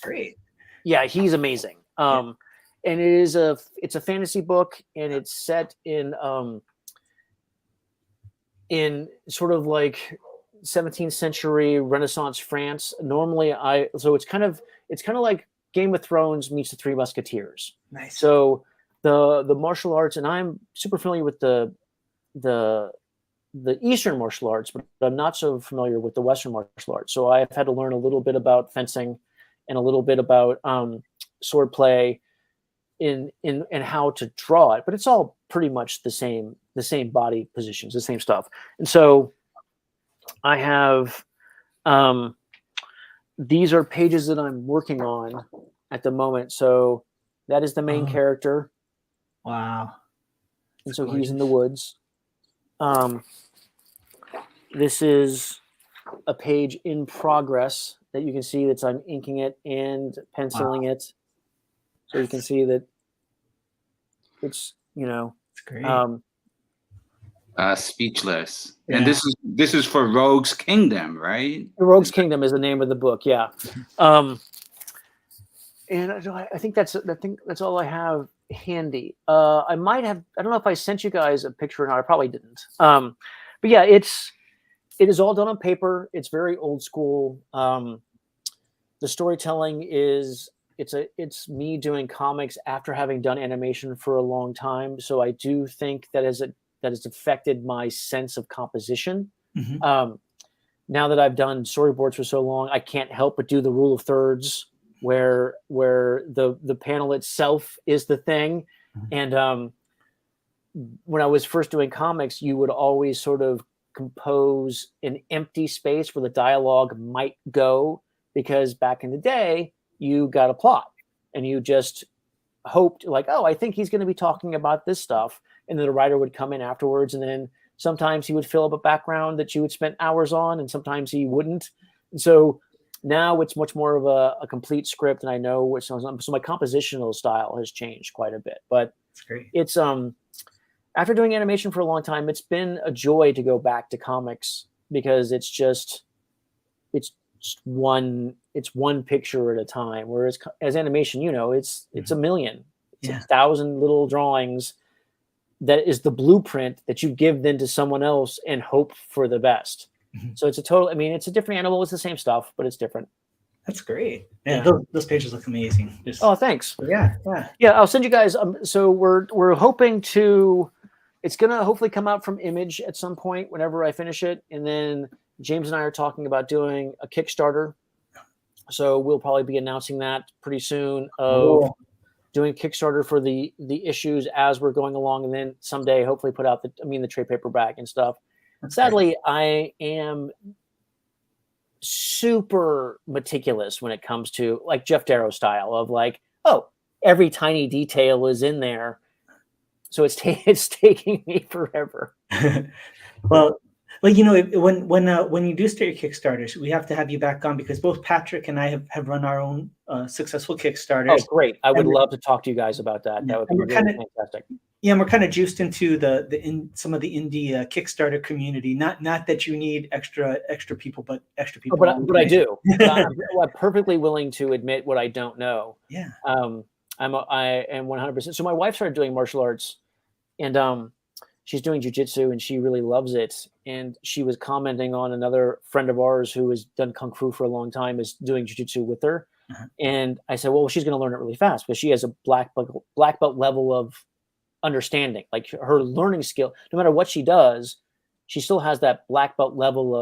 Great. yeah, he's amazing. And it's a fantasy book, and it's set in sort of like 17th century Renaissance France. Normally, it's kind of like Game of Thrones meets the Three Musketeers. Nice. So the martial arts, and I'm super familiar with the Eastern martial arts, but I'm not so familiar with the Western martial arts. So I've had to learn a little bit about fencing and a little bit about sword play in how to draw it. But it's all pretty much the same body positions, the same stuff. And so I have these are pages that I'm working on at the moment. So that is the main character. Wow. And so he's in the woods. This is a page in progress that you can see that I'm inking it and penciling it. So you can see that it's, it's great. Speechless. Yeah. And this is for Rogue's Kingdom, right? The Rogue's Kingdom is the name of the book. Yeah. And I think that's all I have handy. I don't know if I sent you guys a picture or not. I probably didn't. But yeah, it is all done on paper. It's very old school. The storytelling is it's me doing comics after having done animation for a long time. So I do think that has affected my sense of composition. Mm-hmm. Now that I've done storyboards for so long, I can't help but do the rule of thirds, where the panel itself is the thing. Mm-hmm. And when I was first doing comics, you would always sort of compose an empty space where the dialogue might go, because back in the day, you got a plot and you just hoped like, oh, I think he's going to be talking about this stuff. And then the writer would come in afterwards, and then sometimes he would fill up a background that you would spend hours on, and sometimes he wouldn't. And so now it's much more of a complete script, and I know which. So my compositional style has changed quite a bit. But that's great. It's after doing animation for a long time, it's been a joy to go back to comics, because it's one picture at a time. Whereas as animation, it's a million, it's 1,000 little drawings. That is the blueprint that you give then to someone else and hope for the best. Mm-hmm. So it's it's a different animal. It's the same stuff, but it's different. That's great. Yeah. Those pages look amazing. Oh, thanks. Yeah. I'll send you guys. So we're hoping to, it's going to hopefully come out from Image at some point whenever I finish it. And then James and I are talking about doing a Kickstarter. So we'll probably be announcing that pretty soon. Doing Kickstarter for the issues as we're going along, and then someday hopefully put out the trade paperback and stuff. That's Sadly, great. I am super meticulous when it comes to like Jeff Darrow style of like, oh, every tiny detail is in there. So it's taking me forever. Well, when you do start your Kickstarters, we have to have you back on, because both Patrick and I have run our own successful Kickstarters. Oh, great! I would love to talk to you guys about that. That would be really fantastic. Yeah, and we're kind of juiced into some of the indie Kickstarter community. Not that you need extra people, but extra people. Oh, but I do. I'm perfectly willing to admit what I don't know. Yeah. I am 100%. So my wife started doing martial arts, and she's doing jiu-jitsu, and she really loves it. And she was commenting on another friend of ours who has done kung fu for a long time is doing jiu-jitsu with her. Uh-huh. And I said, well, she's going to learn it really fast, because she has a black belt level of understanding. Like her learning skill, no matter what she does, she still has that black belt level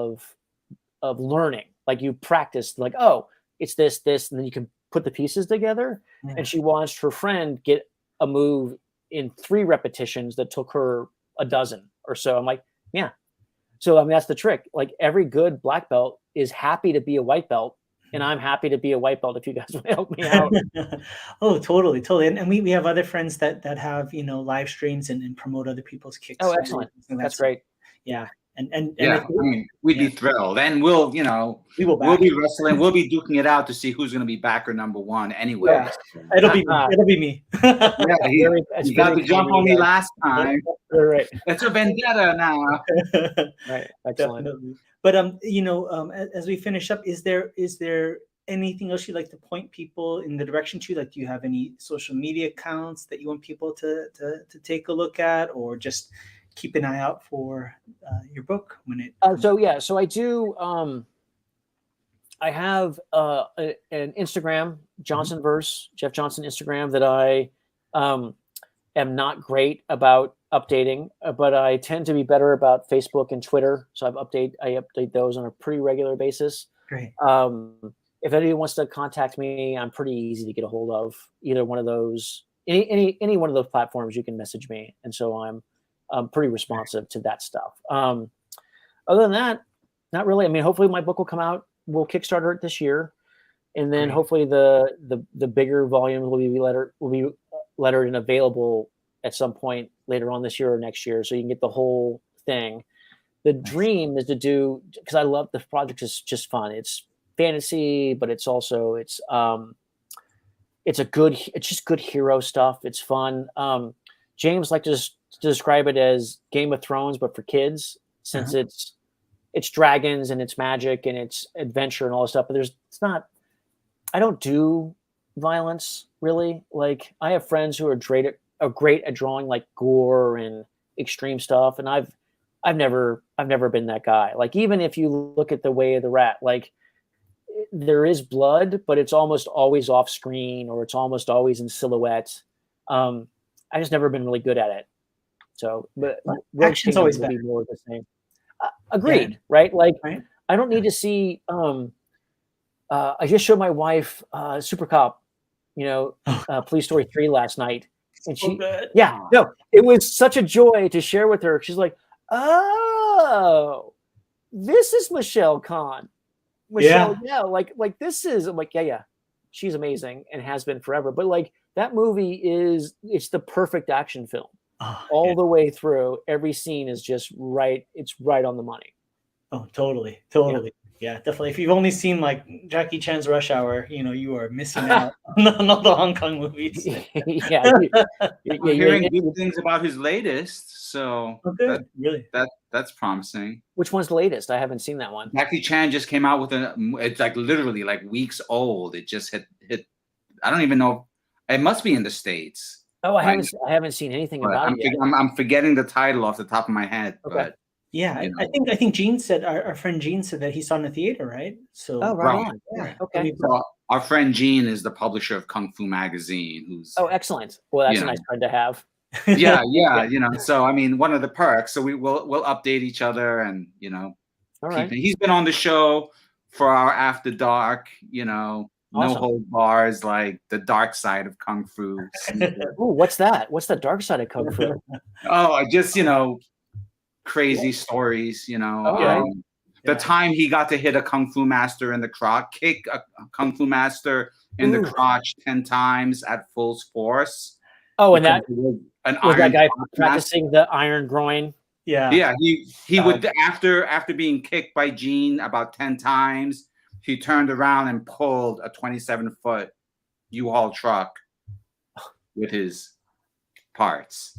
of learning. Like you practice, like, oh, it's this, and then you can put the pieces together. Yeah. And she watched her friend get a move in 3 repetitions that took her a dozen or so. I'm like, yeah. So that's the trick. Like every good black belt is happy to be a white belt, and I'm happy to be a white belt if you guys want to help me out. Oh, totally. And we have other friends that have live streams and promote other people's kicks. Oh, excellent. That's great. Yeah. Yeah, I mean, we'd be thrilled, and we'll be wrestling, we'll be duking it out to see who's going to be backer number one. Anyway, yeah. It'll be me. Yeah, he got the jump on me last time. Right. It's a vendetta now. Right. Excellent. Definitely. But as we finish up, is there anything else you'd like to point people in the direction to? Like, do you have any social media accounts that you want people to take a look at, or just keep an eye out for your book when it? So I do. I have an Instagram, Johnson Verse, Jeff Johnson Instagram, that I am not great about updating, but I tend to be better about Facebook and Twitter. So I update those on a pretty regular basis. Great. If anyone wants to contact me, I'm pretty easy to get a hold of. Either one of those, any one of those platforms, you can message me, and so I'm pretty responsive to that stuff. Other than that, not really. I mean, hopefully my book will come out. We'll Kickstarter it this year, and then hopefully the bigger volumes will be lettered and available at some point later on this year or next year, so you can get the whole thing. The dream is to do, because I love the project, is just fun. It's fantasy, but it's also it's just good hero stuff. It's fun. James liked to describe it as Game of Thrones, but for kids, since it's dragons and it's magic and it's adventure and all this stuff. But I don't do violence really. Like, I have friends who are great at drawing like gore and extreme stuff, and I've never been that guy. Like, even if you look at The Way of the Rat, like, there is blood, but it's almost always off screen, or it's almost always in silhouette. I just never been really good at it. So, but action's always better. Be more of the same. Agreed, right? Like, I don't need to see. I just showed my wife Super Cop, Police Story 3 last night, and it was such a joy to share with her. She's like, "Oh, this is Michelle Khan." Like this is. I'm like, yeah, she's amazing and has been forever. But like, that movie it's the perfect action film. All the way through. Every scene is just right. It's right on the money. Oh, totally. Yeah, definitely. If you've only seen like Jackie Chan's Rush Hour, you are missing out on all the Hong Kong movies. You're hearing good things about his latest, so that's promising. Which one's the latest? I haven't seen that one. Jackie Chan just came out with it's like literally like weeks old. It just hit. I don't even know. It must be in the States. Oh, I haven't seen anything about it yet. I'm forgetting the title off the top of my head. Okay. But yeah, I think Gene said, our friend Gene said that he saw it in the theater, right? So right on. Yeah. Okay. So our friend Gene is the publisher of Kung Fu Magazine. Who's excellent. Well, that's a nice friend to have. Yeah. So I mean, one of the perks. So we'll update each other, and all right. He's been on the show for our After Dark. Awesome. No hold bars, like the dark side of Kung Fu. Ooh, what's that? What's the dark side of Kung Fu? Just crazy stories. The time he got to hit a Kung Fu master in the crotch, kick a Kung Fu master in the crotch 10 times at full force. Oh, and that was that guy practicing the iron groin. Yeah. He would after being kicked by Gene about 10 times. He turned around and pulled a 27-foot U-Haul truck with his parts.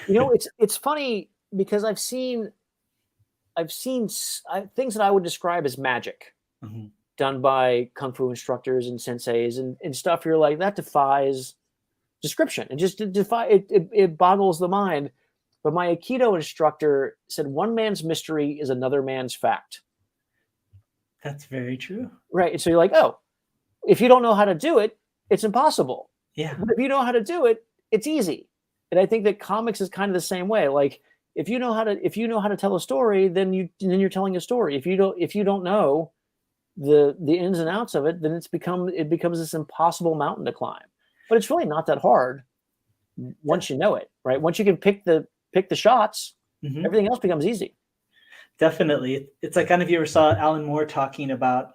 It's funny because I've seen things that I would describe as magic done by Kung Fu instructors and senseis and stuff. You're like, that defies description. It boggles the mind. But my Aikido instructor said, one man's mystery is another man's fact. That's very true. Right. And so you're like, oh, if you don't know how to do it, it's impossible. Yeah. But if you know how to do it, it's easy. And I think that comics is kind of the same way. Like, if you know how to tell a story, then you're telling a story. If you don't know the ins and outs of it, then it becomes this impossible mountain to climb. But it's really not that hard once you know it, right? Once you can pick the shots, everything else becomes easy. Definitely. It's like, kind of, you ever saw Alan Moore talking about,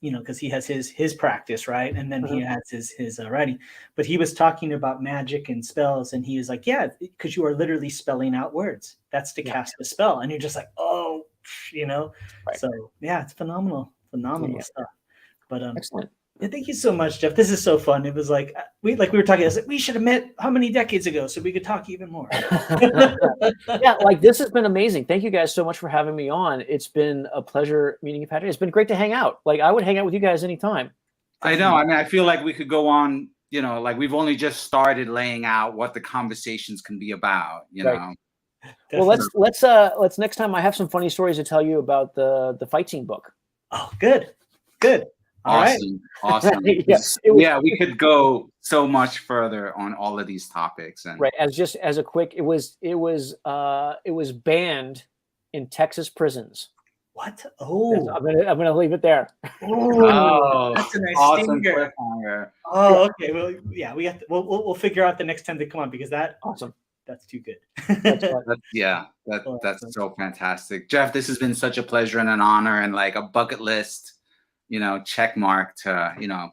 because he has his practice, right? And then he has his writing, but he was talking about magic and spells. And he was like, yeah, because you are literally spelling out words. That's to cast a spell. And you're just like, oh, you know. Right. So yeah, it's phenomenal stuff. But Excellent. yeah, thank you so much, Jeff. This is so fun. It was like we were talking. I was like, we should have met how many decades ago so we could talk even more. Yeah, like this has been amazing. Thank you guys so much for having me on. It's been a pleasure meeting you, Patrick. It's been great to hang out. Like I would hang out with you guys anytime. I know. I mean, I feel like we could go on, you know, like we've only just started laying out what the conversations can be about, you know. Well, let's next time I have some funny stories to tell you about the fight scene book. Oh, good. All awesome. right. Awesome. Yeah, we could go so much further on all of these topics. And right, as a quick, it was banned in Texas prisons. What? Oh, I'm gonna leave it there. Oh, that's a nice awesome stinger. cliffhanger. Oh, okay. Well, yeah, we'll figure out the next time they come on because Awesome. that's too good. That's fun. That's so fantastic. Jeff, this has been such a pleasure and an honor and like a bucket list, you know, check mark to, you know,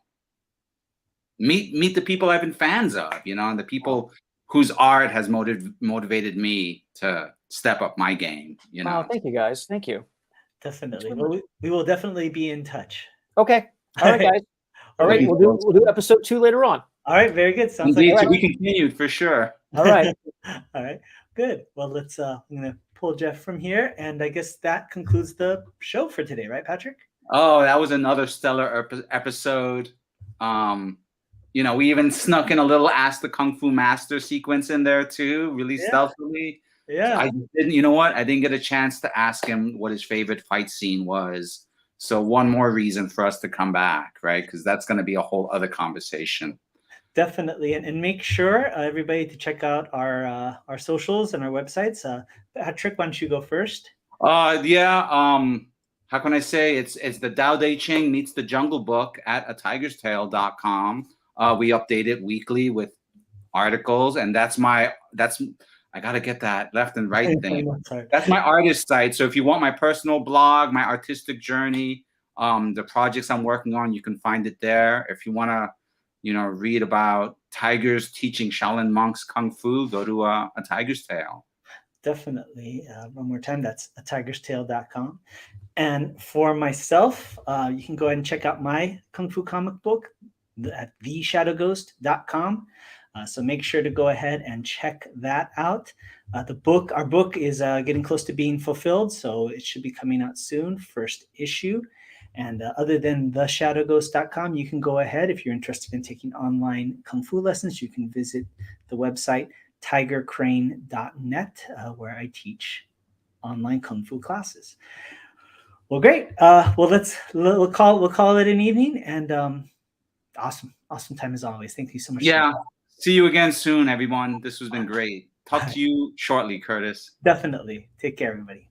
meet the people I've been fans of, you know, and the people whose art has motivated me to step up my game, you know. Oh, thank you guys. Thank you. Definitely. Well, we will definitely be in touch. Okay. All right, guys. All right, we'll do episode 2 later on. All right, very good. Sounds Indeed, like to be continued for sure. All right. All right, good. Well, let's I'm gonna pull Jeff from here, and I guess that concludes the show for today, right, Patrick? Oh, that was another stellar episode. You know, we even snuck in a little Ask the Kung Fu Master sequence in there too, really stealthily. Yeah. I didn't, you know what? I didn't get a chance to ask him what his favorite fight scene was. So one more reason for us to come back, right? Because that's going to be a whole other conversation. Definitely, and make sure everybody to check out our socials and our websites. Patrick, why don't you go first? Yeah. How can I say it's the Tao Te Ching meets the Jungle Book at atigerstail.com. We update it weekly with articles, and I gotta get that left and right thing. That's my artist site. So if you want my personal blog, my artistic journey, the projects I'm working on, you can find it there. If you want to, you know, read about tigers teaching Shaolin monks kung fu, go to a Tiger's Tail. Definitely. One more time, that's atigerstail.com. And for myself, you can go ahead and check out my kung fu comic book at theshadowghost.com. So make sure to go ahead and check that out. Our book is getting close to being fulfilled, so it should be coming out soon, first issue. And other than theshadowghost.com, you can go ahead, if you're interested in taking online kung fu lessons, you can visit the website tigercrane.net, where I teach online kung fu classes. Well, great. We'll call it an evening, and awesome time as always. Thank you so much. Yeah. See you again soon, everyone. This has been great. Talk to you shortly, Curtis. Definitely. Take care, everybody.